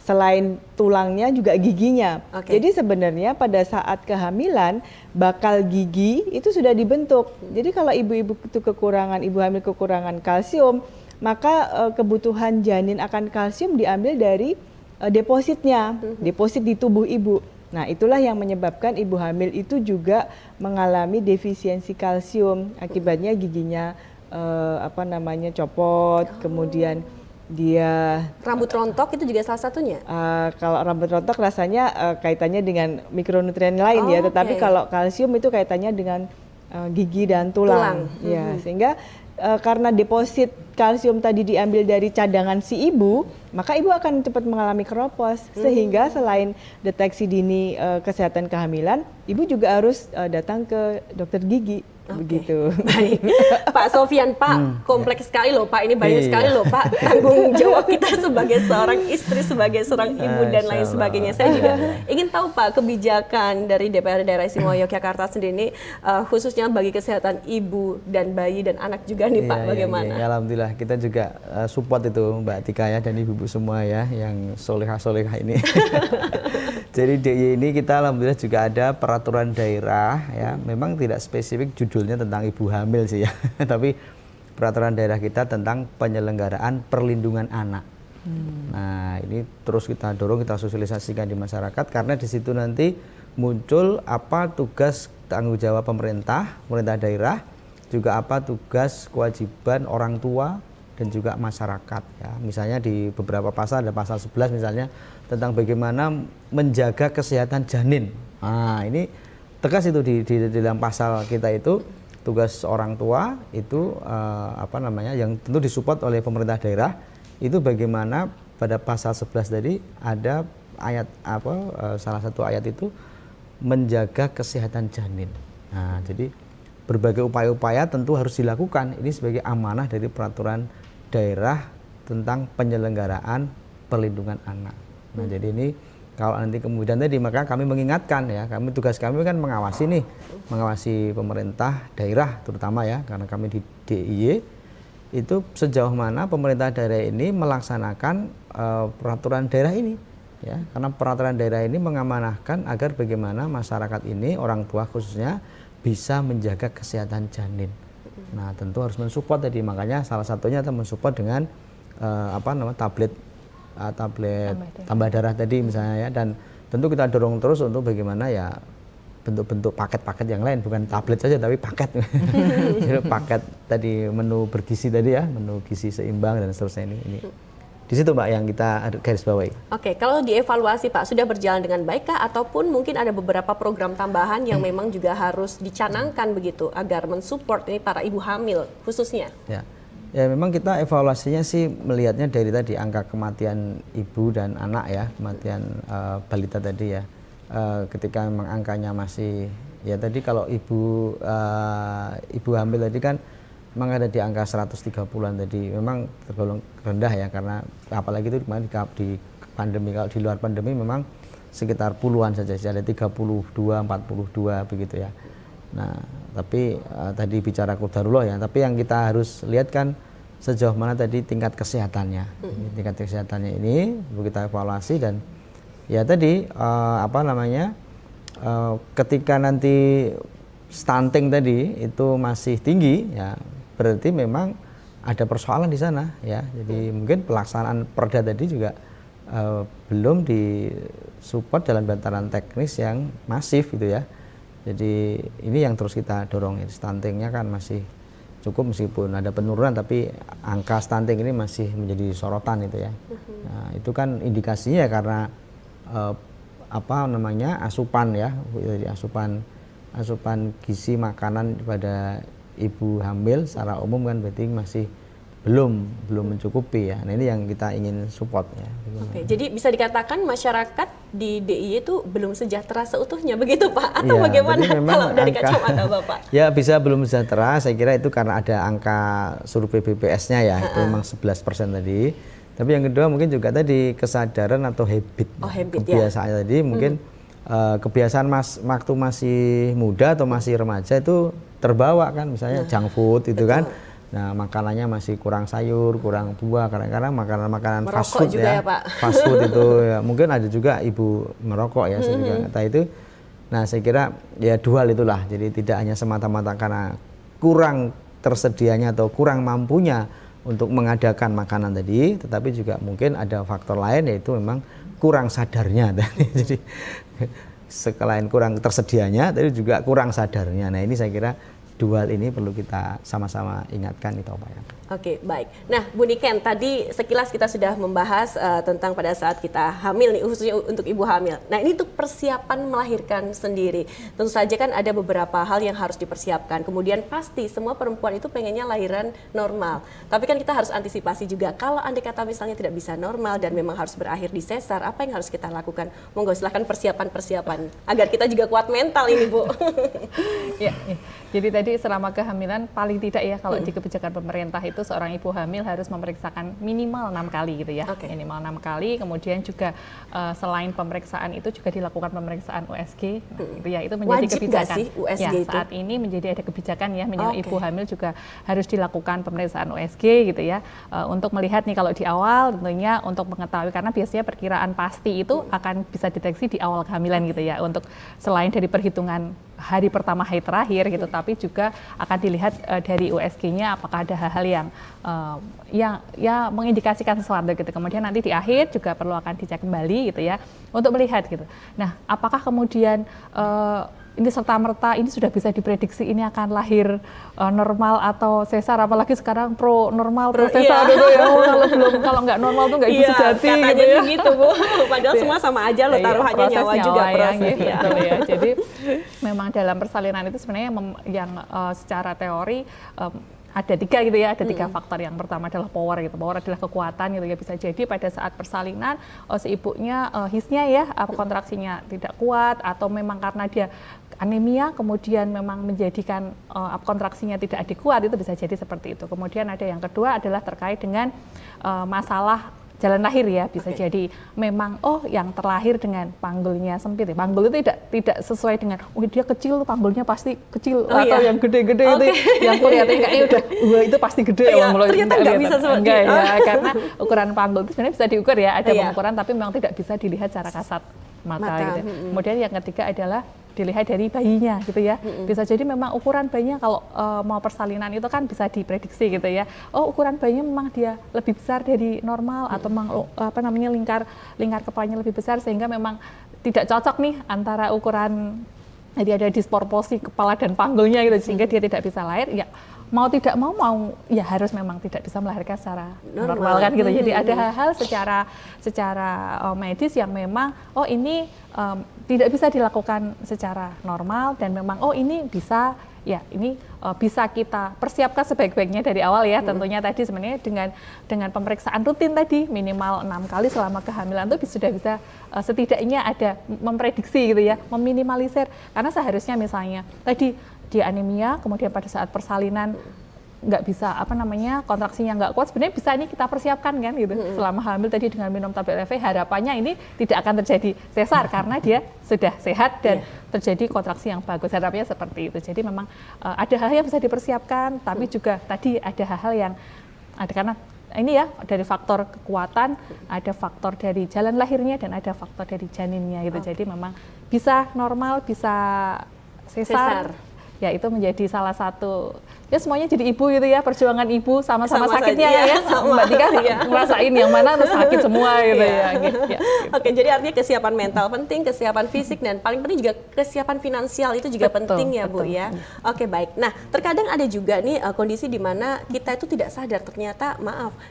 Selain tulangnya juga giginya. Jadi sebenarnya pada saat kehamilan bakal gigi itu sudah dibentuk. Jadi kalau ibu-ibu itu ibu hamil kekurangan kalsium, maka kebutuhan janin akan kalsium diambil dari depositnya, deposit di tubuh ibu. Nah, itulah yang menyebabkan ibu hamil itu juga mengalami defisiensi kalsium, akibatnya giginya copot, kemudian dia Rambut rontok itu juga salah satunya. kalau rambut rontok rasanya kaitannya dengan mikronutrien lain ya, tetapi kalau kalsium itu kaitannya dengan gigi dan tulang. Ya, sehingga karena deposit kalsium tadi diambil dari cadangan si ibu, maka ibu akan cepat mengalami keropos. Sehingga selain deteksi dini kesehatan kehamilan, ibu juga harus datang ke dokter gigi. Begitu. Baik. Pak Sofyan, Pak, kompleks sekali loh Pak, ini banyak sekali loh Pak tanggung jawab kita sebagai seorang istri, sebagai seorang ibu dan lain sebagainya. Saya juga ingin tahu Pak, kebijakan dari DPRD Daerah Istimewa Yogyakarta sendiri ini khususnya bagi kesehatan ibu dan bayi dan anak juga nih Pak, bagaimana? Alhamdulillah kita juga support itu Mbak Tika ya dan ibu-ibu semua ya yang solehah-solehah ini. Jadi DIY ini kita alhamdulillah juga ada peraturan daerah ya, memang tidak spesifik judulnya tentang ibu hamil sih ya, tapi peraturan daerah kita tentang penyelenggaraan perlindungan anak. Nah ini terus kita dorong, kita sosialisasikan di masyarakat karena di situ nanti muncul apa tugas tanggung jawab pemerintah daerah, juga apa tugas kewajiban orang tua dan juga masyarakat ya. Misalnya di beberapa pasal ada pasal 11 misalnya tentang bagaimana menjaga kesehatan janin. Nah, ini tegas itu di dalam pasal kita itu tugas orang tua itu yang tentu disupport oleh pemerintah daerah itu bagaimana pada pasal 11 tadi ada ayat salah satu ayat itu menjaga kesehatan janin. Nah, jadi berbagai upaya-upaya tentu harus dilakukan. Ini sebagai amanah dari peraturan daerah tentang penyelenggaraan perlindungan anak. Nah, jadi ini kalau nanti kemudian tadi maka kami mengingatkan ya, tugas kami kan mengawasi pemerintah daerah terutama ya, karena kami di DIY itu sejauh mana pemerintah daerah ini melaksanakan peraturan daerah ini ya, karena peraturan daerah ini mengamanahkan agar bagaimana masyarakat ini, orang tua khususnya bisa menjaga kesehatan janin. Nah, tentu harus mensupport tadi, makanya salah satunya kita mensupport dengan tablet tambah darah tadi misalnya ya, dan tentu kita dorong terus untuk bagaimana ya bentuk-bentuk paket-paket yang lain, bukan tablet saja tapi paket. Jadi paket tadi menu bergizi tadi ya, menu gizi seimbang dan seterusnya ini. Di situ Mbak yang kita garis bawahi. Oke, kalau dievaluasi Pak sudah berjalan dengan baik kah ataupun mungkin ada beberapa program tambahan yang memang juga harus dicanangkan begitu agar mensupport ini para ibu hamil khususnya? Ya memang kita evaluasinya sih melihatnya dari tadi angka kematian ibu dan anak ya, kematian balita tadi ya. Ketika memang angkanya masih ya tadi kalau ibu hamil tadi kan memang ada di angka 130-an tadi, memang tergolong rendah ya, karena apalagi itu kemarin di pandemi, kalau di luar pandemi memang sekitar puluhan saja, ada 32, 42 begitu ya. Nah, tapi tadi bicara qadarullah ya, tapi yang kita harus lihat kan sejauh mana tadi tingkat kesehatannya. Tingkat kesehatannya ini perlu kita evaluasi dan ya tadi ketika nanti stunting tadi itu masih tinggi ya, berarti memang ada persoalan di sana ya. Jadi mungkin pelaksanaan perda tadi juga belum disupport dalam bantaran teknis yang masif gitu ya. Jadi ini yang terus kita dorong, stuntingnya kan masih cukup meskipun ada penurunan, tapi angka stunting ini masih menjadi sorotan itu ya. Nah, itu kan indikasinya karena asupan ya, jadi asupan gizi makanan pada ibu hamil secara umum kan berarti masih belum mencukupi ya. Nah, ini yang kita ingin support ya. Oke, jadi bisa dikatakan masyarakat di DIY itu belum sejahtera seutuhnya begitu Pak? Atau ya, bagaimana kalau dari kacamata Bapak? Ya bisa belum sejahtera, saya kira itu karena ada angka survei BPS-nya ya, itu memang 11% tadi. Tapi yang kedua mungkin juga tadi kesadaran atau habit, kebiasaan ya. Tadi mungkin kebiasaan waktu masih muda atau masih remaja itu terbawa kan, misalnya junk food itu kan. Nah, makanannya masih kurang sayur, kurang buah, kadang-kadang makanan fast food ya, fast food itu ya. Mungkin ada juga ibu merokok ya, saya juga kata itu. Nah, saya kira ya dual itulah, jadi tidak hanya semata-mata karena kurang tersedianya atau kurang mampunya untuk mengadakan makanan tadi, tetapi juga mungkin ada faktor lain yaitu memang kurang sadarnya tadi. Jadi selain kurang tersedianya, tapi juga kurang sadarnya. Nah ini saya kira dual ini perlu kita sama-sama ingatkan, kita upayakan. Oke, baik. Nah, Bu Niken, tadi sekilas kita sudah membahas tentang pada saat kita hamil nih, khususnya untuk ibu hamil. Nah, ini untuk persiapan melahirkan sendiri. Tentu saja kan ada beberapa hal yang harus dipersiapkan. Kemudian pasti semua perempuan itu pengennya lahiran normal. Tapi kan kita harus antisipasi juga. Kalau andai kata misalnya tidak bisa normal dan memang harus berakhir di sesar, apa yang harus kita lakukan? Monggo silahkan persiapan-persiapan agar kita juga kuat mental ini, Bu. Ya, jadi tadi selama kehamilan paling tidak ya kalau di kebijakan pemerintah itu seorang ibu hamil harus memeriksakan minimal 6 kali gitu ya. Minimal 6 kali, kemudian juga selain pemeriksaan itu juga dilakukan pemeriksaan USG gitu ya. Itu menjadi wajib kebijakan. Nggak sih USG ya, itu? saat ini menjadi ada kebijakan ya, minimal ibu hamil juga harus dilakukan pemeriksaan USG gitu ya. Untuk melihat nih kalau di awal tentunya untuk mengetahui, karena biasanya perkiraan pasti itu akan bisa deteksi di awal kehamilan gitu ya. Untuk selain dari perhitungan hari pertama, hari terakhir gitu, tapi juga akan dilihat dari USG-nya apakah ada hal-hal yang mengindikasikan sesuatu gitu. Kemudian nanti di akhir juga perlu akan dicek kembali gitu ya untuk melihat gitu. Nah, apakah kemudian ini serta-merta ini sudah bisa diprediksi ini akan lahir normal atau sesar, apalagi sekarang pro normal, pro sesar gitu ya. Kalau nggak normal tuh nggak ibu sejati katanya gitu ya. sih gitu, Bu. Padahal semua sama aja loh, taruhannya nyawa juga proses ya. Betul ya. Jadi memang dalam persalinan itu sebenarnya yang secara teori ada 3 gitu ya, ada 3 faktor. Yang pertama adalah power gitu, power adalah kekuatan gitu ya. Bisa jadi pada saat persalinan si ibunya hisnya ya, kontraksinya tidak kuat, atau memang karena dia anemia kemudian memang menjadikan kontraksinya tidak adekuat, itu bisa jadi seperti itu. Kemudian ada yang kedua adalah terkait dengan masalah jalan lahir ya, bisa jadi memang yang terlahir dengan panggulnya sempit ya. Panggul itu tidak sesuai dengan dia kecil, panggulnya pasti kecil, atau yang gede-gede itu yang kelihatan kayaknya udah itu pasti gede ya, ternyata nggak bisa seperti itu ya, karena ukuran panggul itu sebenarnya bisa diukur ya, ada pengukuran, tapi memang tidak bisa dilihat secara kasat mata gitu. Kemudian yang ketiga adalah dilihat dari bayinya gitu ya. Bisa jadi memang ukuran bayinya kalau mau persalinan itu kan bisa diprediksi gitu ya. Oh, ukuran bayinya memang dia lebih besar dari normal, atau memang lingkar kepalanya lebih besar, sehingga memang tidak cocok nih antara ukuran, jadi ada disproporsi kepala dan panggulnya gitu, sehingga dia tidak bisa lahir. Ya mau tidak mau ya harus memang tidak bisa melahirkan secara normal kan gitu. Jadi ada hal-hal secara medis yang memang ini tidak bisa dilakukan secara normal, dan memang ini bisa bisa kita persiapkan sebaik-baiknya dari awal ya. Tentunya tadi sebenarnya dengan pemeriksaan rutin tadi minimal 6 kali selama kehamilan itu sudah bisa setidaknya ada memprediksi gitu ya, meminimalisir. Karena seharusnya misalnya tadi dia anemia, kemudian pada saat persalinan nggak bisa kontraksinya nggak kuat, sebenarnya bisa ini kita persiapkan kan gitu. Selama hamil tadi dengan minum tablet LV, harapannya ini tidak akan terjadi sesar karena dia sudah sehat dan terjadi kontraksi yang bagus. Harapannya seperti itu. Jadi memang ada hal yang bisa dipersiapkan, tapi juga tadi ada hal-hal yang ada karena ini ya, dari faktor kekuatan, ada faktor dari jalan lahirnya, dan ada faktor dari janinnya gitu. Jadi memang bisa normal, bisa sesar. Ya itu menjadi salah satu, ya semuanya jadi ibu gitu ya, perjuangan ibu sama-sama sakitnya ya, Mbak Tika ngerasain yang mana terus sakit semua gitu ya. Gitu. Oke, jadi artinya kesiapan mental penting, kesiapan fisik, dan paling penting juga kesiapan finansial itu juga penting ya Bu ya. Oke, baik. Nah, terkadang ada juga nih kondisi di mana kita itu tidak sadar ternyata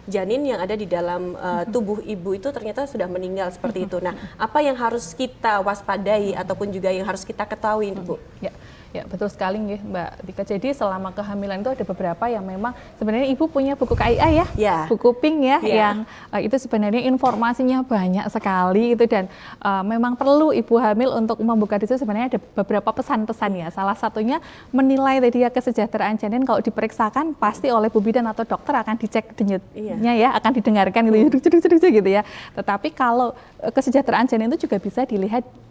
janin yang ada di dalam tubuh ibu itu ternyata sudah meninggal seperti itu. Nah, apa yang harus kita waspadai ataupun juga yang harus kita ketahui Bu? Ya betul sekali ya Mbak Tika. Jadi selama kehamilan itu ada beberapa yang memang sebenarnya ibu punya buku KIA ya, buku pink ya, yang itu sebenarnya informasinya banyak sekali itu, dan memang perlu ibu hamil untuk membuka itu. Sebenarnya ada beberapa pesan-pesan ya. Salah satunya menilai tadi ya kesejahteraan janin, kalau diperiksakan pasti oleh bu bidan atau dokter akan dicek denyutnya ya, akan didengarkan gitu ya. Tetapi kalau kesejahteraan janin itu juga bisa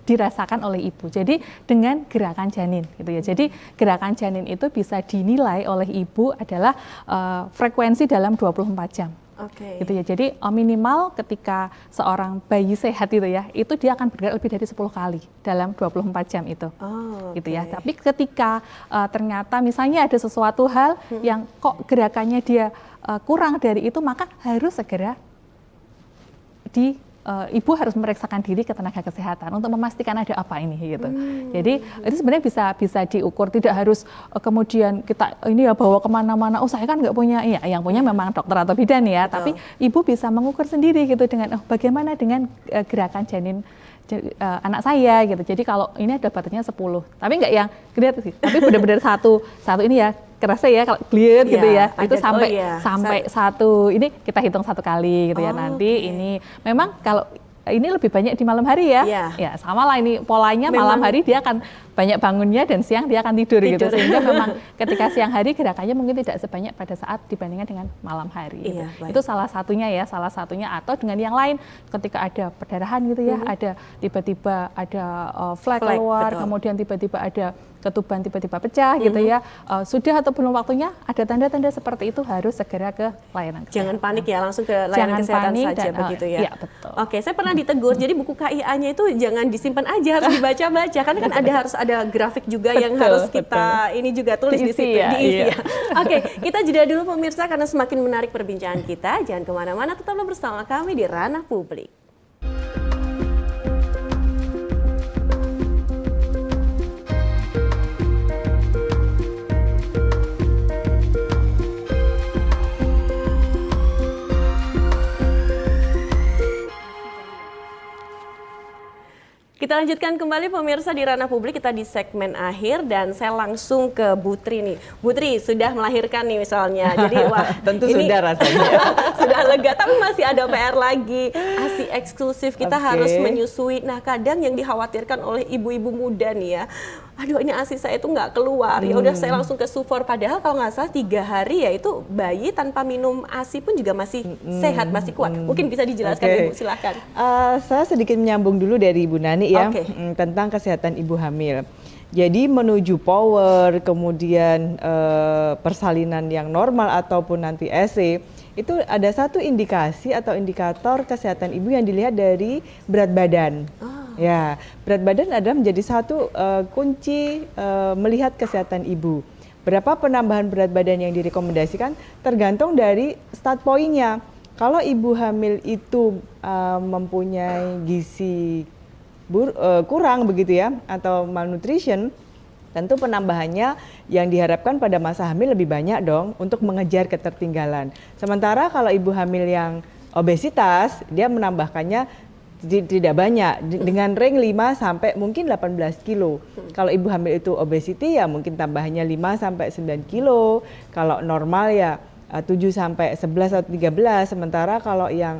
dirasakan oleh ibu. Jadi dengan gerakan janin gitu ya. Jadi gerakan janin itu bisa dinilai oleh ibu adalah frekuensi dalam 24 jam. Oke. Gitu ya. Jadi minimal ketika seorang bayi sehat itu ya, itu dia akan bergerak lebih dari 10 kali dalam 24 jam itu. Oh, Gitu ya. oke. Tapi ketika ternyata misalnya ada sesuatu hal yang kok gerakannya dia kurang dari itu, maka harus segera ibu harus memeriksakan diri ke tenaga kesehatan untuk memastikan ada apa ini gitu. Jadi itu sebenarnya bisa diukur, tidak harus kemudian kita ini ya bawa kemana-mana. Oh saya kan nggak punya, ya yang punya memang dokter atau bidan ya. Betul. Tapi ibu bisa mengukur sendiri gitu dengan bagaimana dengan gerakan janin anak saya gitu. Jadi kalau ini ada batasnya 10, tapi nggak yang gede sih, tapi benar-benar satu ini ya kerasa ya kalau clear gitu ya, itu sampai satu ini kita hitung 1 kali gitu ya. Nanti ini memang kalau ini lebih banyak di malam hari ya, ya sama lah ini polanya malam hari dia akan banyak bangunnya dan siang dia akan tidur gitu, sehingga memang ketika siang hari gerakannya mungkin tidak sebanyak pada saat dibandingkan dengan malam hari. Gitu. Itu salah satunya ya, atau dengan yang lain ketika ada perdarahan gitu ya, ada tiba-tiba ada flek keluar, kemudian tiba-tiba ada ketuban tiba-tiba pecah gitu ya, sudah atau belum waktunya, ada tanda-tanda seperti itu harus segera ke layanan kesehatan. Jangan panik ya, langsung ke layanan kesehatan saja begitu ya. Iya, betul. Oke, saya pernah ditegur, jadi buku KIA-nya itu jangan disimpan aja, harus dibaca-baca, karena kan harus ada grafik juga yang harus kita ini juga tulis di situ, diisi ya. Oke, kita jeda dulu pemirsa, karena semakin menarik perbincangan kita. Jangan kemana-mana, tetaplah bersama kami di Ranah Publik. Kita lanjutkan kembali pemirsa di Ranah Publik, kita di segmen akhir dan saya langsung ke Butri nih. Butri sudah melahirkan nih misalnya, jadi wah tentu ini sudah rasanya. sudah lega, tapi masih ada PR lagi. ASI eksklusif kita harus menyusui. Nah kadang yang dikhawatirkan oleh ibu-ibu muda nih ya, aduh ini ASI saya itu nggak keluar, ya udah saya langsung ke Sufor. Padahal kalau nggak salah 3 hari ya itu bayi tanpa minum ASI pun juga masih sehat, masih kuat. Mungkin bisa dijelaskan Ibu, silakan. Saya sedikit menyambung dulu dari Ibu Nani ya, tentang kesehatan ibu hamil. Jadi menuju power, kemudian persalinan yang normal ataupun nanti SE, itu ada satu indikasi atau indikator kesehatan ibu yang dilihat dari berat badan. Ya, berat badan adalah menjadi satu kunci melihat kesehatan ibu. Berapa penambahan berat badan yang direkomendasikan tergantung dari start point-nya. Kalau ibu hamil itu mempunyai gizi kurang begitu ya, atau malnutrition, tentu penambahannya yang diharapkan pada masa hamil lebih banyak dong untuk mengejar ketertinggalan. Sementara kalau ibu hamil yang obesitas, dia menambahkannya tidak banyak, dengan range 5 sampai mungkin 18 kilo. Kalau ibu hamil itu obesity ya mungkin tambahannya 5 sampai 9 kilo. Kalau normal ya 7 sampai 11 atau 13. Sementara kalau yang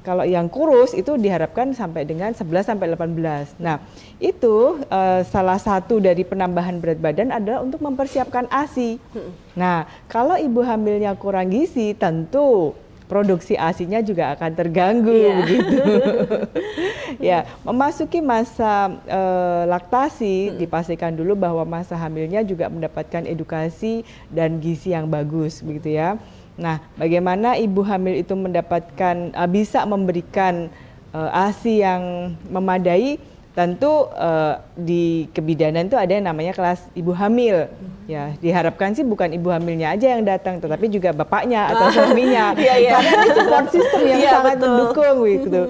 kalau yang kurus itu diharapkan sampai dengan 11 sampai 18. Nah, itu salah satu dari penambahan berat badan adalah untuk mempersiapkan ASI. Nah, kalau ibu hamilnya kurang gizi, tentu produksi ASI-nya juga akan terganggu begitu. Ya, memasuki masa laktasi, dipastikan dulu bahwa masa hamilnya juga mendapatkan edukasi dan gizi yang bagus begitu ya. Nah, bagaimana ibu hamil itu mendapatkan bisa memberikan ASI yang memadai? Tentu di kebidanan itu ada yang namanya kelas ibu hamil. Ya, diharapkan sih bukan ibu hamilnya aja yang datang, tetapi juga bapaknya atau suaminya. Karena ini support system yang sangat mendukung gitu.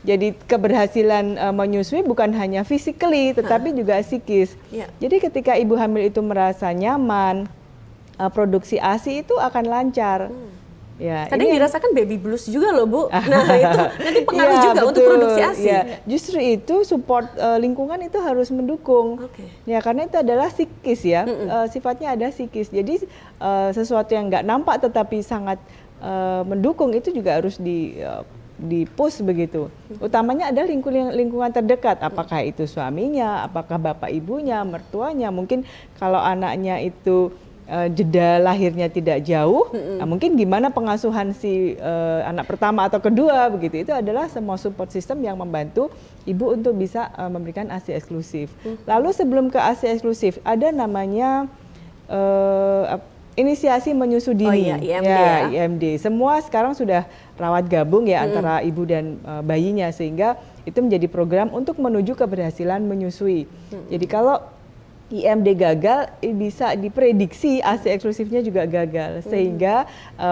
Jadi keberhasilan menyusui bukan hanya physically, tetapi juga psikis. Jadi ketika ibu hamil itu merasa nyaman, produksi ASI itu akan lancar. Ya, kadang dirasakan baby blues juga loh Bu. Nah itu nanti pengaruh juga untuk produksi ASI. Ya, justru itu support lingkungan itu harus mendukung. Ya karena itu adalah psikis ya, sifatnya ada psikis. Jadi sesuatu yang nggak nampak tetapi sangat mendukung itu juga harus di push begitu. Utamanya ada lingkungan terdekat, apakah itu suaminya, apakah bapak ibunya, mertuanya. Mungkin kalau anaknya itu jeda lahirnya tidak jauh, nah mungkin gimana pengasuhan si anak pertama atau kedua begitu. Itu adalah semua support system yang membantu ibu untuk bisa memberikan ASI eksklusif. Lalu sebelum ke ASI eksklusif ada namanya inisiasi menyusu dini. Oh iya, IMD ya. IMD. Semua sekarang sudah rawat gabung ya antara ibu dan bayinya, sehingga itu menjadi program untuk menuju keberhasilan menyusui. Jadi kalau IMD gagal, bisa diprediksi ASI eksklusifnya juga gagal, sehingga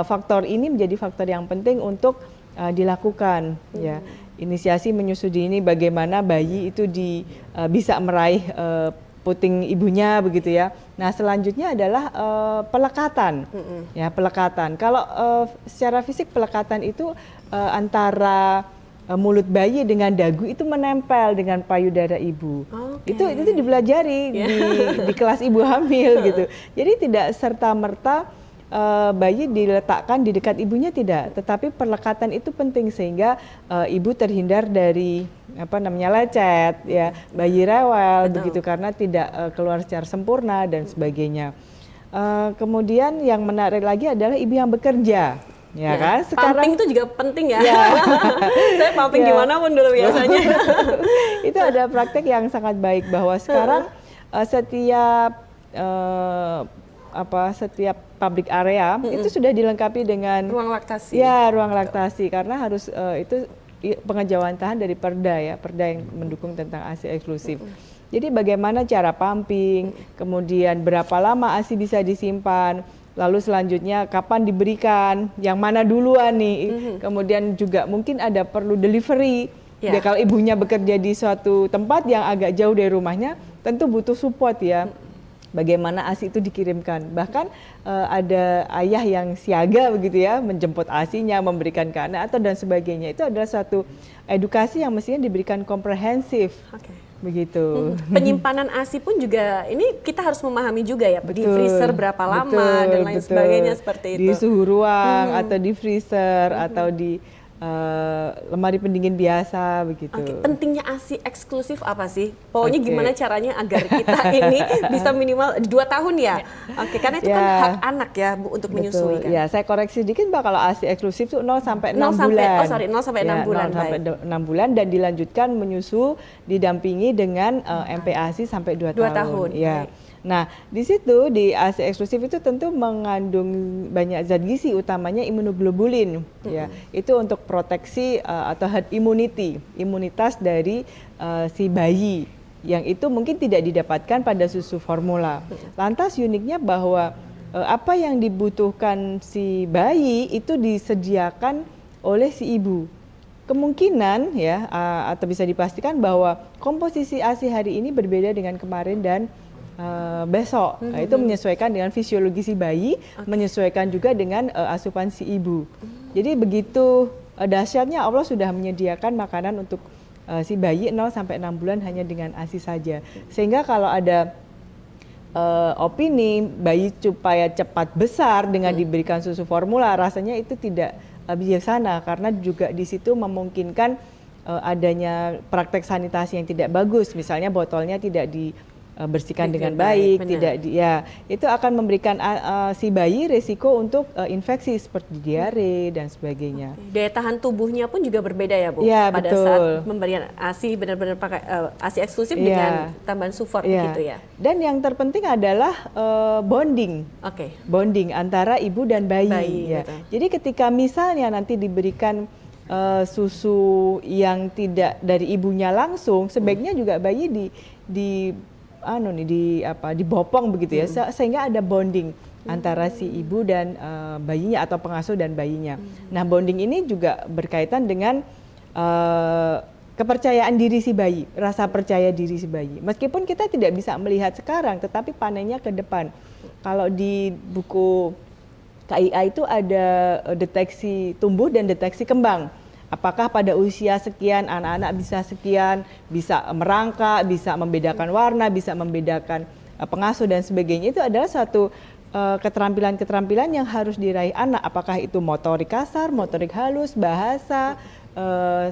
faktor ini menjadi faktor yang penting untuk dilakukan. Ya, inisiasi menyusu dini, bagaimana bayi itu bisa meraih puting ibunya begitu ya. Nah, selanjutnya adalah pelekatan. Ya, pelekatan. Kalau secara fisik pelekatan itu antara mulut bayi dengan dagu itu menempel dengan payudara ibu. Itu dipelajari di kelas ibu hamil gitu. Jadi tidak serta-merta bayi diletakkan di dekat ibunya, tidak, tetapi pelekatan itu penting sehingga ibu terhindar dari lecet ya, bayi rewel begitu karena tidak keluar secara sempurna dan sebagainya. Kemudian yang menarik lagi adalah ibu yang bekerja. Ya kan? Sekarang pumping itu juga penting ya. Saya pumping gimana pun dulu biasanya. Itu ada praktek yang sangat baik bahwa sekarang setiap setiap public area itu sudah dilengkapi dengan ruang laktasi. Ya, ruang laktasi karena harus itu pengejawantahan dari Perda ya, Perda yang mendukung tentang ASI eksklusif. Jadi bagaimana cara pumping, kemudian berapa lama ASI bisa disimpan, lalu selanjutnya kapan diberikan, yang mana duluan nih, kemudian juga mungkin ada perlu delivery. Ya, kalau ibunya bekerja di suatu tempat yang agak jauh dari rumahnya, tentu butuh support ya. Bagaimana ASI itu dikirimkan. Bahkan ada ayah yang siaga begitu ya, menjemput ASInya, memberikan ke anak atau dan sebagainya. Itu adalah suatu edukasi yang mestinya diberikan komprehensif. Begitu. Penyimpanan ASI pun juga ini kita harus memahami juga ya, di freezer berapa lama dan lain sebagainya seperti itu. Di suhu ruang atau di freezer atau di lemari pendingin biasa begitu. Pentingnya ASI eksklusif apa sih? Pokoknya gimana caranya agar kita ini bisa minimal 2 tahun ya? Karena itu kan hak anak ya Bu untuk menyusui kan. Ya, saya koreksi sedikit Mbak, kalau ASI eksklusif itu 0 sampai 6 bulan. 0 sampai 6 bulan. 0 sampai 6 bulan dan dilanjutkan menyusu didampingi dengan MPASI sampai 2 tahun. Ya. Nah, di situ di ASI eksklusif itu tentu mengandung banyak zat gizi, utamanya imunoglobulin. Ya, itu untuk proteksi atau herd immunity, imunitas dari si bayi, yang itu mungkin tidak didapatkan pada susu formula. Lantas uniknya bahwa apa yang dibutuhkan si bayi itu disediakan oleh si ibu. Kemungkinan ya atau bisa dipastikan bahwa komposisi ASI hari ini berbeda dengan kemarin dan besok. Nah, itu menyesuaikan dengan fisiologi si bayi, menyesuaikan juga dengan asupan si ibu. Jadi begitu dahsyatnya Allah sudah menyediakan makanan untuk si bayi 0 sampai 6 bulan hanya dengan ASI saja. Sehingga kalau ada opini bayi supaya cepat besar dengan diberikan susu formula, rasanya itu tidak bijaksana karena juga di situ memungkinkan adanya praktek sanitasi yang tidak bagus. Misalnya botolnya tidak dibersihkan dengan baik, itu akan memberikan si bayi resiko untuk infeksi seperti diare dan sebagainya. Daya tahan tubuhnya pun juga berbeda ya Bu, ya, pada betul. saat pemberian ASI benar-benar pakai ASI eksklusif dengan tambahan support gitu ya. Dan yang terpenting adalah bonding, bonding antara ibu dan bayi. Ya. Jadi ketika misalnya nanti diberikan susu yang tidak dari ibunya langsung, sebaiknya juga bayi dibopong begitu ya, sehingga ada bonding antara si ibu dan bayinya atau pengasuh dan bayinya. Nah, bonding ini juga berkaitan dengan kepercayaan diri si bayi, rasa percaya diri si bayi. Meskipun kita tidak bisa melihat sekarang, tetapi panennya ke depan. Kalau di buku KIA itu ada deteksi tumbuh dan deteksi kembang. Apakah pada usia sekian anak-anak bisa sekian, bisa merangkak, bisa membedakan warna, bisa membedakan pengasuh dan sebagainya. Itu adalah satu keterampilan-keterampilan yang harus diraih anak. Apakah itu motorik kasar, motorik halus, bahasa,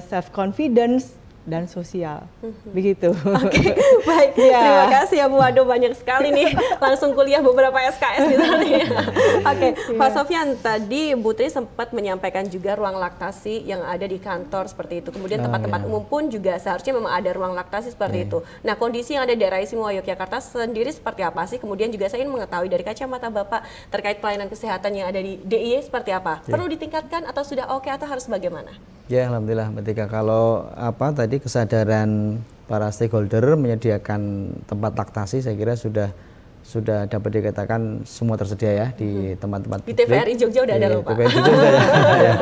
self confidence, dan sosial. Begitu. Oke, baik. Ya. Terima kasih ya Bu. Waduh, banyak sekali nih. Langsung kuliah beberapa SKS gitu nih. Oke, Pak Sofyan, tadi Bu Tri sempat menyampaikan juga ruang laktasi yang ada di kantor seperti itu. Kemudian tempat-tempat umum pun juga seharusnya memang ada ruang laktasi seperti itu. Nah, kondisi yang ada di daerah istimewa Yogyakarta sendiri seperti apa sih? Kemudian juga saya ingin mengetahui dari kacamata Bapak terkait pelayanan kesehatan yang ada di DIY seperti apa? Perlu ditingkatkan atau sudah oke atau harus bagaimana? Ya, alhamdulillah Mbak Tika, kalau tadi kesadaran para stakeholder menyediakan tempat laktasi, saya kira sudah dapat dikatakan semua tersedia ya di tempat-tempat Di TVRI Jogja udah ada loh Pak. TVRI Jogja udah ada.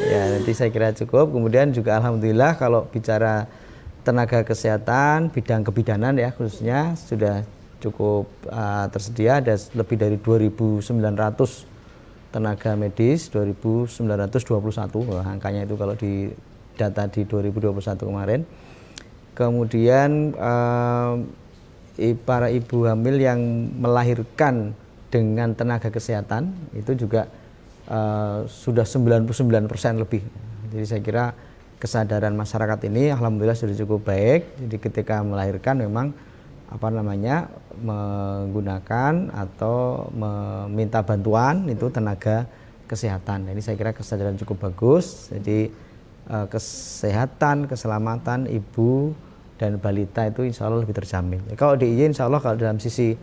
Ya, nanti saya kira cukup. Kemudian juga alhamdulillah kalau bicara tenaga kesehatan, bidang kebidanan ya khususnya sudah cukup tersedia, ada lebih dari 2.900 tenaga medis, 2.921 angkanya itu kalau di data di 2021 kemarin. Kemudian para ibu hamil yang melahirkan dengan tenaga kesehatan itu juga sudah 99% lebih. Jadi saya kira kesadaran masyarakat ini alhamdulillah sudah cukup baik. Jadi ketika melahirkan memang menggunakan atau meminta bantuan itu tenaga kesehatan. Jadi saya kira kesadaran cukup bagus. Jadi kesehatan, keselamatan ibu dan balita itu insya Allah lebih terjamin. Kalau DIY insya Allah kalau dalam sisi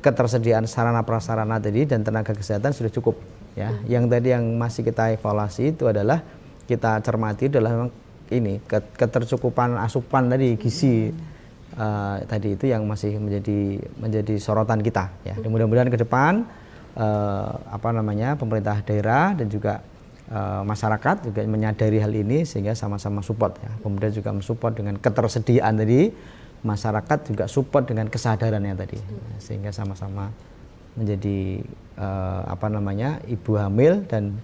ketersediaan sarana prasarana tadi dan tenaga kesehatan sudah cukup ya. Yang tadi yang masih kita evaluasi itu adalah kita cermati adalah memang ini ketercukupan asupan tadi gizi tadi itu yang masih menjadi sorotan kita ya. Dan mudah-mudahan ke depan pemerintah daerah dan juga masyarakat juga menyadari hal ini sehingga sama-sama support ya. Kemudian juga mensupport dengan ketersediaan tadi, masyarakat juga support dengan kesadarannya tadi sehingga sama-sama menjadi ibu hamil dan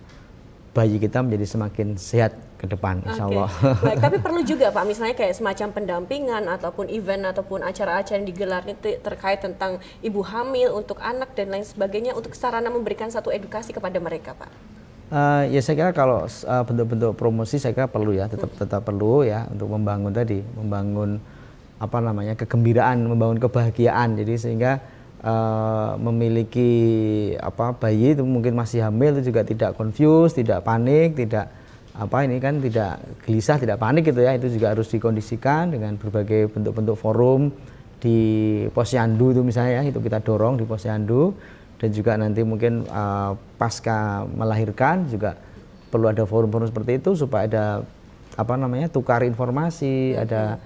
bayi kita menjadi semakin sehat ke depan, insya Allah. Baik, tapi perlu juga Pak, misalnya kayak semacam pendampingan ataupun event ataupun acara-acara yang digelar itu terkait tentang ibu hamil untuk anak dan lain sebagainya untuk sarana memberikan satu edukasi kepada mereka Pak. Ya saya kira kalau bentuk-bentuk promosi saya kira perlu ya, tetap perlu ya untuk membangun kegembiraan, membangun kebahagiaan. Jadi sehingga memiliki bayi itu mungkin masih hamil itu juga tidak confused, tidak panik, tidak gelisah, tidak panik gitu ya. Itu juga harus dikondisikan dengan berbagai bentuk-bentuk forum di Posyandu itu misalnya ya, itu kita dorong di Posyandu. Dan juga nanti mungkin pasca melahirkan juga perlu ada forum-forum seperti itu supaya ada tukar informasi, ada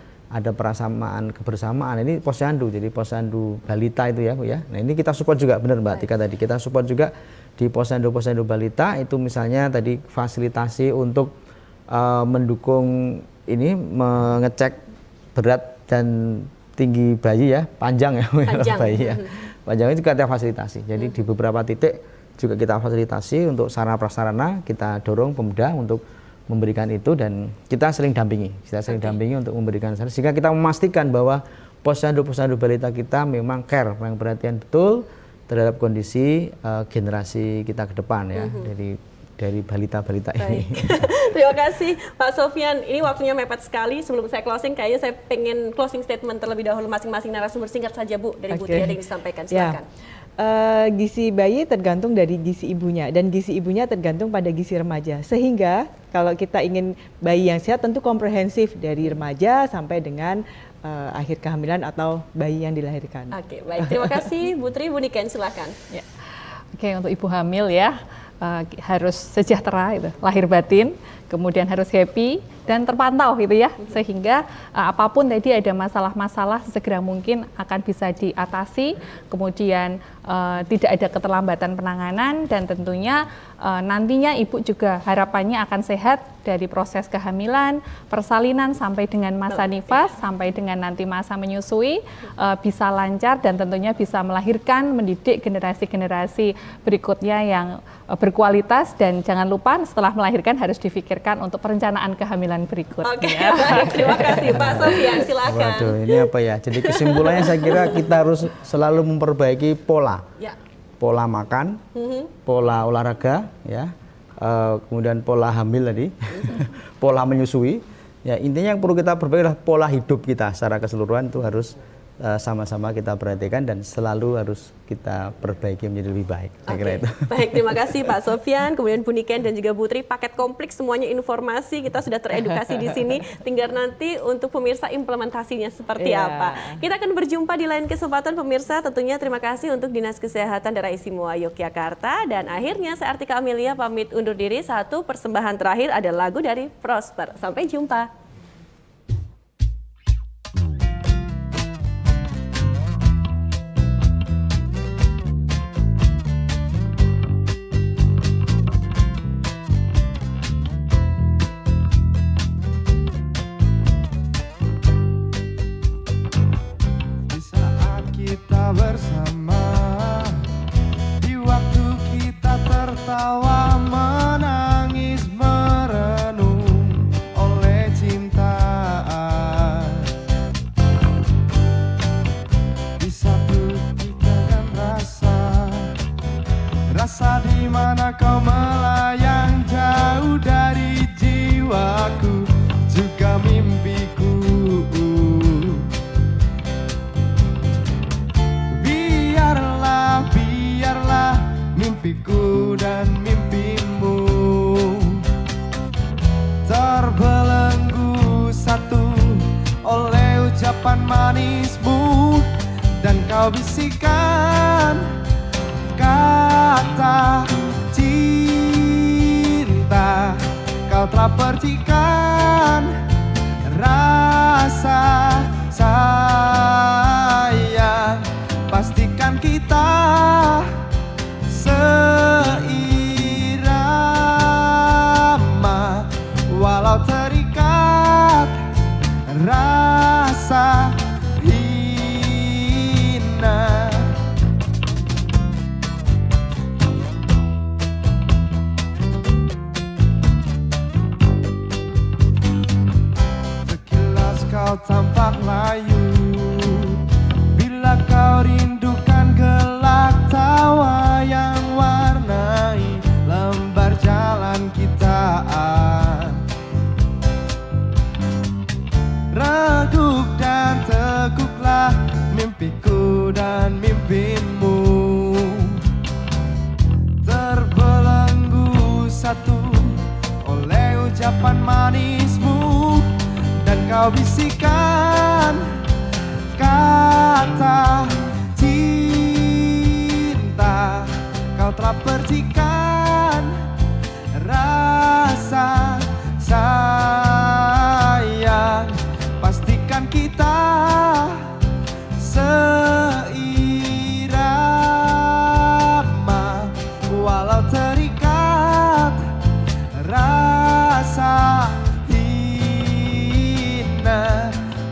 persamaan kebersamaan. Ini Posyandu, jadi Posyandu balita itu ya Bu ya. Nah ini kita support juga, benar Mbak Tika tadi, kita support juga di Posyandu balita itu misalnya tadi fasilitasi untuk mendukung ini mengecek berat dan tinggi bayi ya, panjang ya bayi ya. Panjang itu kita fasilitasi. Jadi di beberapa titik juga kita fasilitasi untuk sarana prasarana, kita dorong pemuda untuk memberikan itu dan kita sering dampingi. Untuk memberikan sarana sehingga kita memastikan bahwa posyandu balita kita memang care, memang perhatian betul terhadap kondisi generasi kita ke depan ya. Dari balita-balita ini. Terima kasih Pak Sofyan. Ini waktunya mepet sekali. Sebelum saya closing, kayaknya saya pengen closing statement terlebih dahulu masing-masing narasumber, singkat saja Bu dari Bu Tri yang disampaikan. Silakan. Gizi bayi tergantung dari gizi ibunya dan gizi ibunya tergantung pada gizi remaja. Sehingga kalau kita ingin bayi yang sehat tentu komprehensif dari remaja sampai dengan akhir kehamilan atau bayi yang dilahirkan. Oke, baik. Terima kasih Bu Tri. Bu Niken silakan. Ya. Oke, untuk ibu hamil ya. Harus sejahtera gitu, lahir batin, kemudian harus happy dan terpantau gitu ya, sehingga apapun tadi ada masalah-masalah segera mungkin akan bisa diatasi, kemudian tidak ada keterlambatan penanganan dan tentunya nantinya ibu juga harapannya akan sehat dari proses kehamilan, persalinan sampai dengan masa nifas, sampai dengan nanti masa menyusui bisa lancar dan tentunya bisa melahirkan, mendidik generasi-generasi berikutnya yang berkualitas dan jangan lupa setelah melahirkan harus difikirkan untuk perencanaan kehamilan berikut. Oke, baik. Terima kasih Pak Sofyan, silakan. Waduh, ini apa ya? Jadi kesimpulannya saya kira kita harus selalu memperbaiki pola. Ya. Pola makan, pola olahraga ya. Kemudian pola hamil tadi, pola menyusui Ya intinya yang perlu kita perbaiki adalah pola hidup kita secara keseluruhan itu harus sama-sama kita perhatikan dan selalu harus kita perbaiki menjadi lebih baik. Saya kira itu. Baik, terima kasih Pak Sofyan, kemudian Bu Niken dan juga Bu Tri. Paket komplit semuanya informasi, kita sudah teredukasi di sini. Tinggal nanti untuk pemirsa implementasinya seperti apa. Kita akan berjumpa di lain kesempatan pemirsa. Tentunya terima kasih untuk Dinas Kesehatan Daerah Istimewa Yogyakarta. Dan akhirnya saya Artika Amelia pamit undur diri. Satu persembahan terakhir ada lagu dari Prosper. Sampai jumpa. Bersama di waktu kita tertawa menangis merenung oleh cinta, di satu kita kan rasa di mana kau melayang jauh dari jiwaku juga mimpiku. Biarlah mimpiku dan mimpimu terbelenggu satu oleh ucapan manismu, dan kau bisikan kata cinta. Kau telah percikan rasa sayang. Pastikan kita seirama walau terikat rasa hina. Sekilas kau tampak layu bila kau rindukan gelak tawa yang warnai lembar jalan kita. Reguk dan teguklah mimpiku dan mimpimu terbelenggu satu oleh ucapan manismu, dan kau bisikan kata cinta. Kau telah percikan rasa sayang. Pastikan kita seirama walau terikat rasa hina,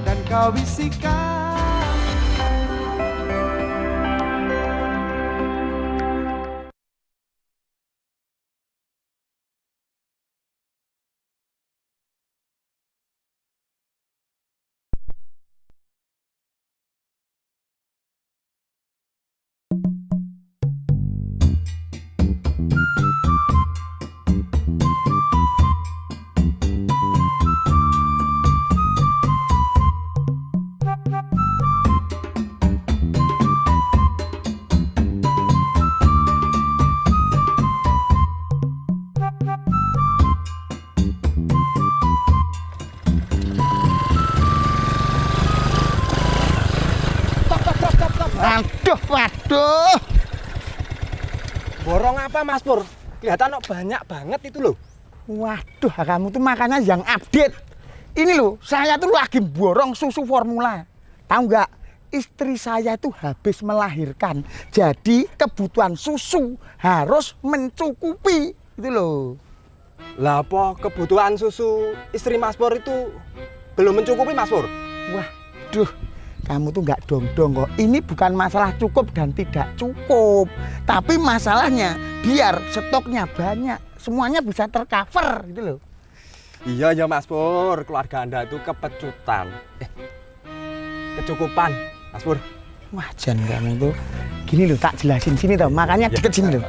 dan kau bisikan. Waduh. Borong apa Mas Pur? Kelihatan banyak banget itu loh. Waduh, kamu tuh makanya yang update. Ini loh, saya tuh lagi borong susu formula. Tahu nggak? Istri saya tuh habis melahirkan. Jadi kebutuhan susu harus mencukupi. Itu loh. Lah apa kebutuhan susu istri Mas Pur itu belum mencukupi Mas Pur? Waduh. Kamu tuh nggak dong-dong kok. Ini bukan masalah cukup dan tidak cukup. Tapi masalahnya biar stoknya banyak. Semuanya bisa tercover gitu loh. Iya ya Mas Pur, keluarga Anda itu kepecutan. Kecukupan Mas Pur. Wajan kamu tuh. Gini loh, tak jelasin sini tau. Makanya deket sini loh.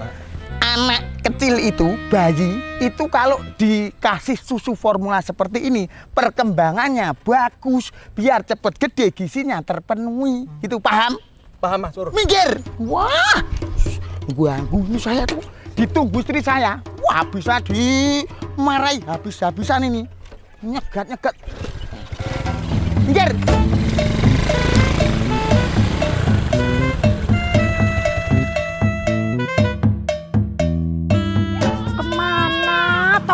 Anak kecil itu, bayi, itu kalau dikasih susu formula seperti ini, perkembangannya bagus, biar cepet gede, gizinya terpenuhi. Itu paham? Paham Mas Pur? Minggir! Wah! Ganggu saya tuh. Ditunggu istri saya. Wah, bisa dimarahi habis-habisan ini. Nyegat-nyegat. Minggir!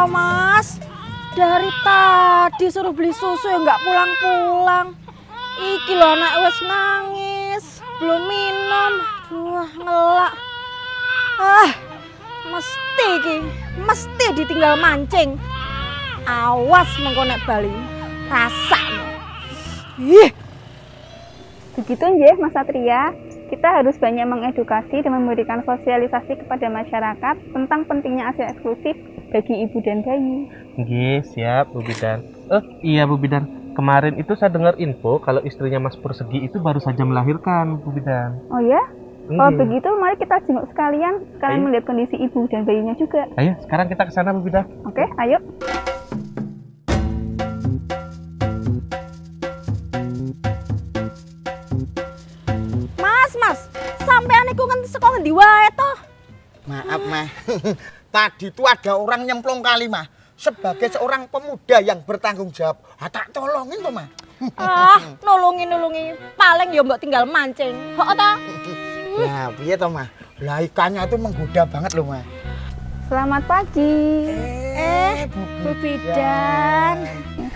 Mas, dari tadi suruh beli susu ya nggak pulang-pulang. Iki lho anak wes nangis, belum minum. Wah, ngelak. Mesti ditinggal mancing. Awas mengkonek Bali. Rasa. Ih. Begitu nggih Mas Satria. Kita harus banyak mengedukasi dan memberikan sosialisasi kepada masyarakat tentang pentingnya ASI eksklusif bagi ibu dan bayi. Nggih, siap Bu Bidan. Iya Bu Bidan. Kemarin itu saya dengar info kalau istrinya Mas Persegi itu baru saja melahirkan, Bu Bidan. Oh ya? Kalau begitu mari kita jenguk sekalian melihat kondisi ibu dan bayinya juga. Ayo, sekarang kita ke sana Bu Bidan. Oke, ayo. Mas, sampean iku sekolah ndi wae toh? Maaf, Mah. Tadi itu ada orang nyemplung kali, Mah. Sebagai seorang pemuda yang bertanggung jawab, tak tolongin tuh, Mah. Nolongin. Paling ya mbok tinggal mancing. Hok ta? Nah, piye toh, Mah? Lah ikannya itu menggoda banget loh, Mah. Selamat pagi. Bu Bidan.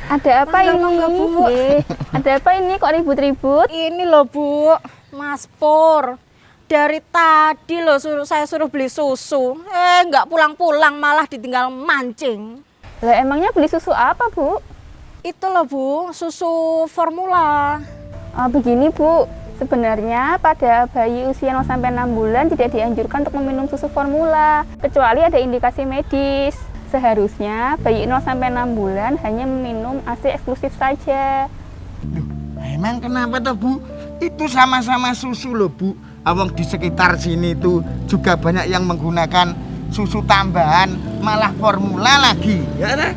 Ada apa ini? Nggih. Ada apa ini kok ribut-ribut? Ini loh, Bu. Mas Pur. Dari tadi loh saya suruh beli susu. Nggak pulang-pulang malah ditinggal mancing. Lah emangnya beli susu apa, Bu? Itu loh, Bu, susu formula. Begini, Bu. Sebenarnya pada bayi usia 0 sampai 6 bulan tidak dianjurkan untuk meminum susu formula, kecuali ada indikasi medis. Seharusnya bayi 0 sampai 6 bulan hanya meminum ASI eksklusif saja. Loh, emang kenapa toh, Bu? Itu sama-sama susu loh, Bu. Awang di sekitar sini tuh juga banyak yang menggunakan susu tambahan, malah formula lagi. Ya, nah?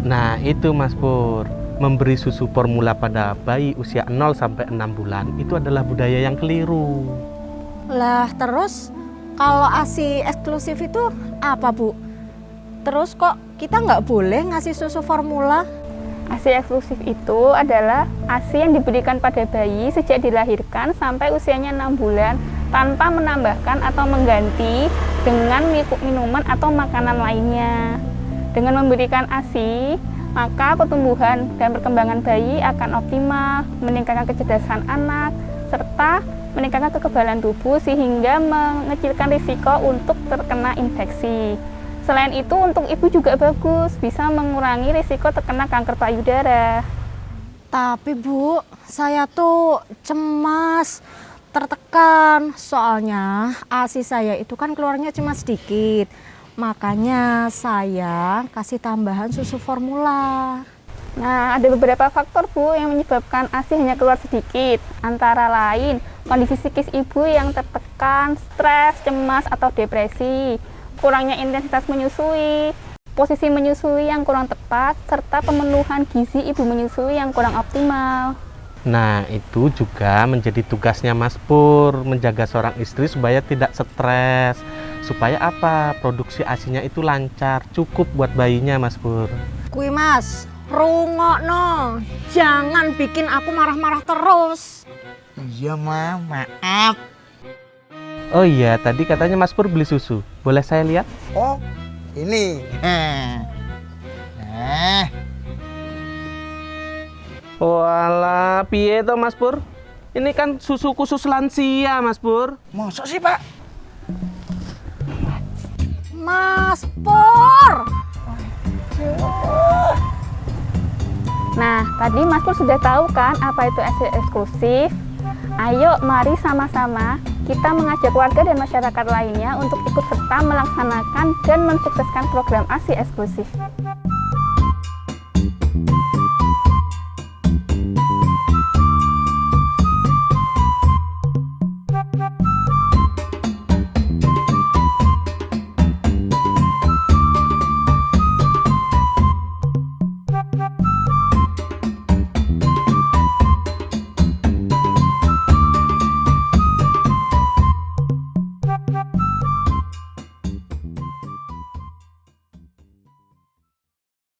Nah, itu Mas Pur. Memberi susu formula pada bayi usia 0 sampai 6 bulan itu adalah budaya yang keliru. Lah, terus kalau ASI eksklusif itu apa, Bu? Terus kok kita nggak boleh ngasih susu formula? ASI eksklusif itu adalah ASI yang diberikan pada bayi sejak dilahirkan sampai usianya 6 bulan tanpa menambahkan atau mengganti dengan minuman atau makanan lainnya. Dengan memberikan ASI, maka pertumbuhan dan perkembangan bayi akan optimal, meningkatkan kecerdasan anak, serta meningkatkan kekebalan tubuh sehingga mengecilkan risiko untuk terkena infeksi. Selain itu, untuk ibu juga bagus, bisa mengurangi risiko terkena kanker payudara. Tapi Bu, saya tuh cemas, tertekan, soalnya ASI saya itu kan keluarnya cuma sedikit. Makanya saya kasih tambahan susu formula. Nah, ada beberapa faktor Bu yang menyebabkan ASI hanya keluar sedikit. Antara lain, kondisi psikis ibu yang tertekan, stres, cemas, atau depresi, kurangnya intensitas menyusui, posisi menyusui yang kurang tepat, serta pemenuhan gizi ibu menyusui yang kurang optimal. Nah, itu juga menjadi tugasnya Mas Pur, menjaga seorang istri supaya tidak stres. Supaya apa? Produksi ASINya itu lancar, cukup buat bayinya Mas Pur. Kui Mas, rungokno. Jangan bikin aku marah-marah terus. Iya, Ma, maaf. Oh iya, tadi katanya Mas Pur beli susu. Boleh saya lihat? Oh, ini. Nah. Walah, piye toh Mas Pur? Ini kan susu khusus lansia, Mas Pur. Masa sih, Pak? Mas Pur. Nah, tadi Mas Pur sudah tahu kan apa itu ASI eksklusif? Ayo, mari sama-sama kita mengajak warga dan masyarakat lainnya untuk ikut serta melaksanakan dan mensukseskan program ASI eksklusif.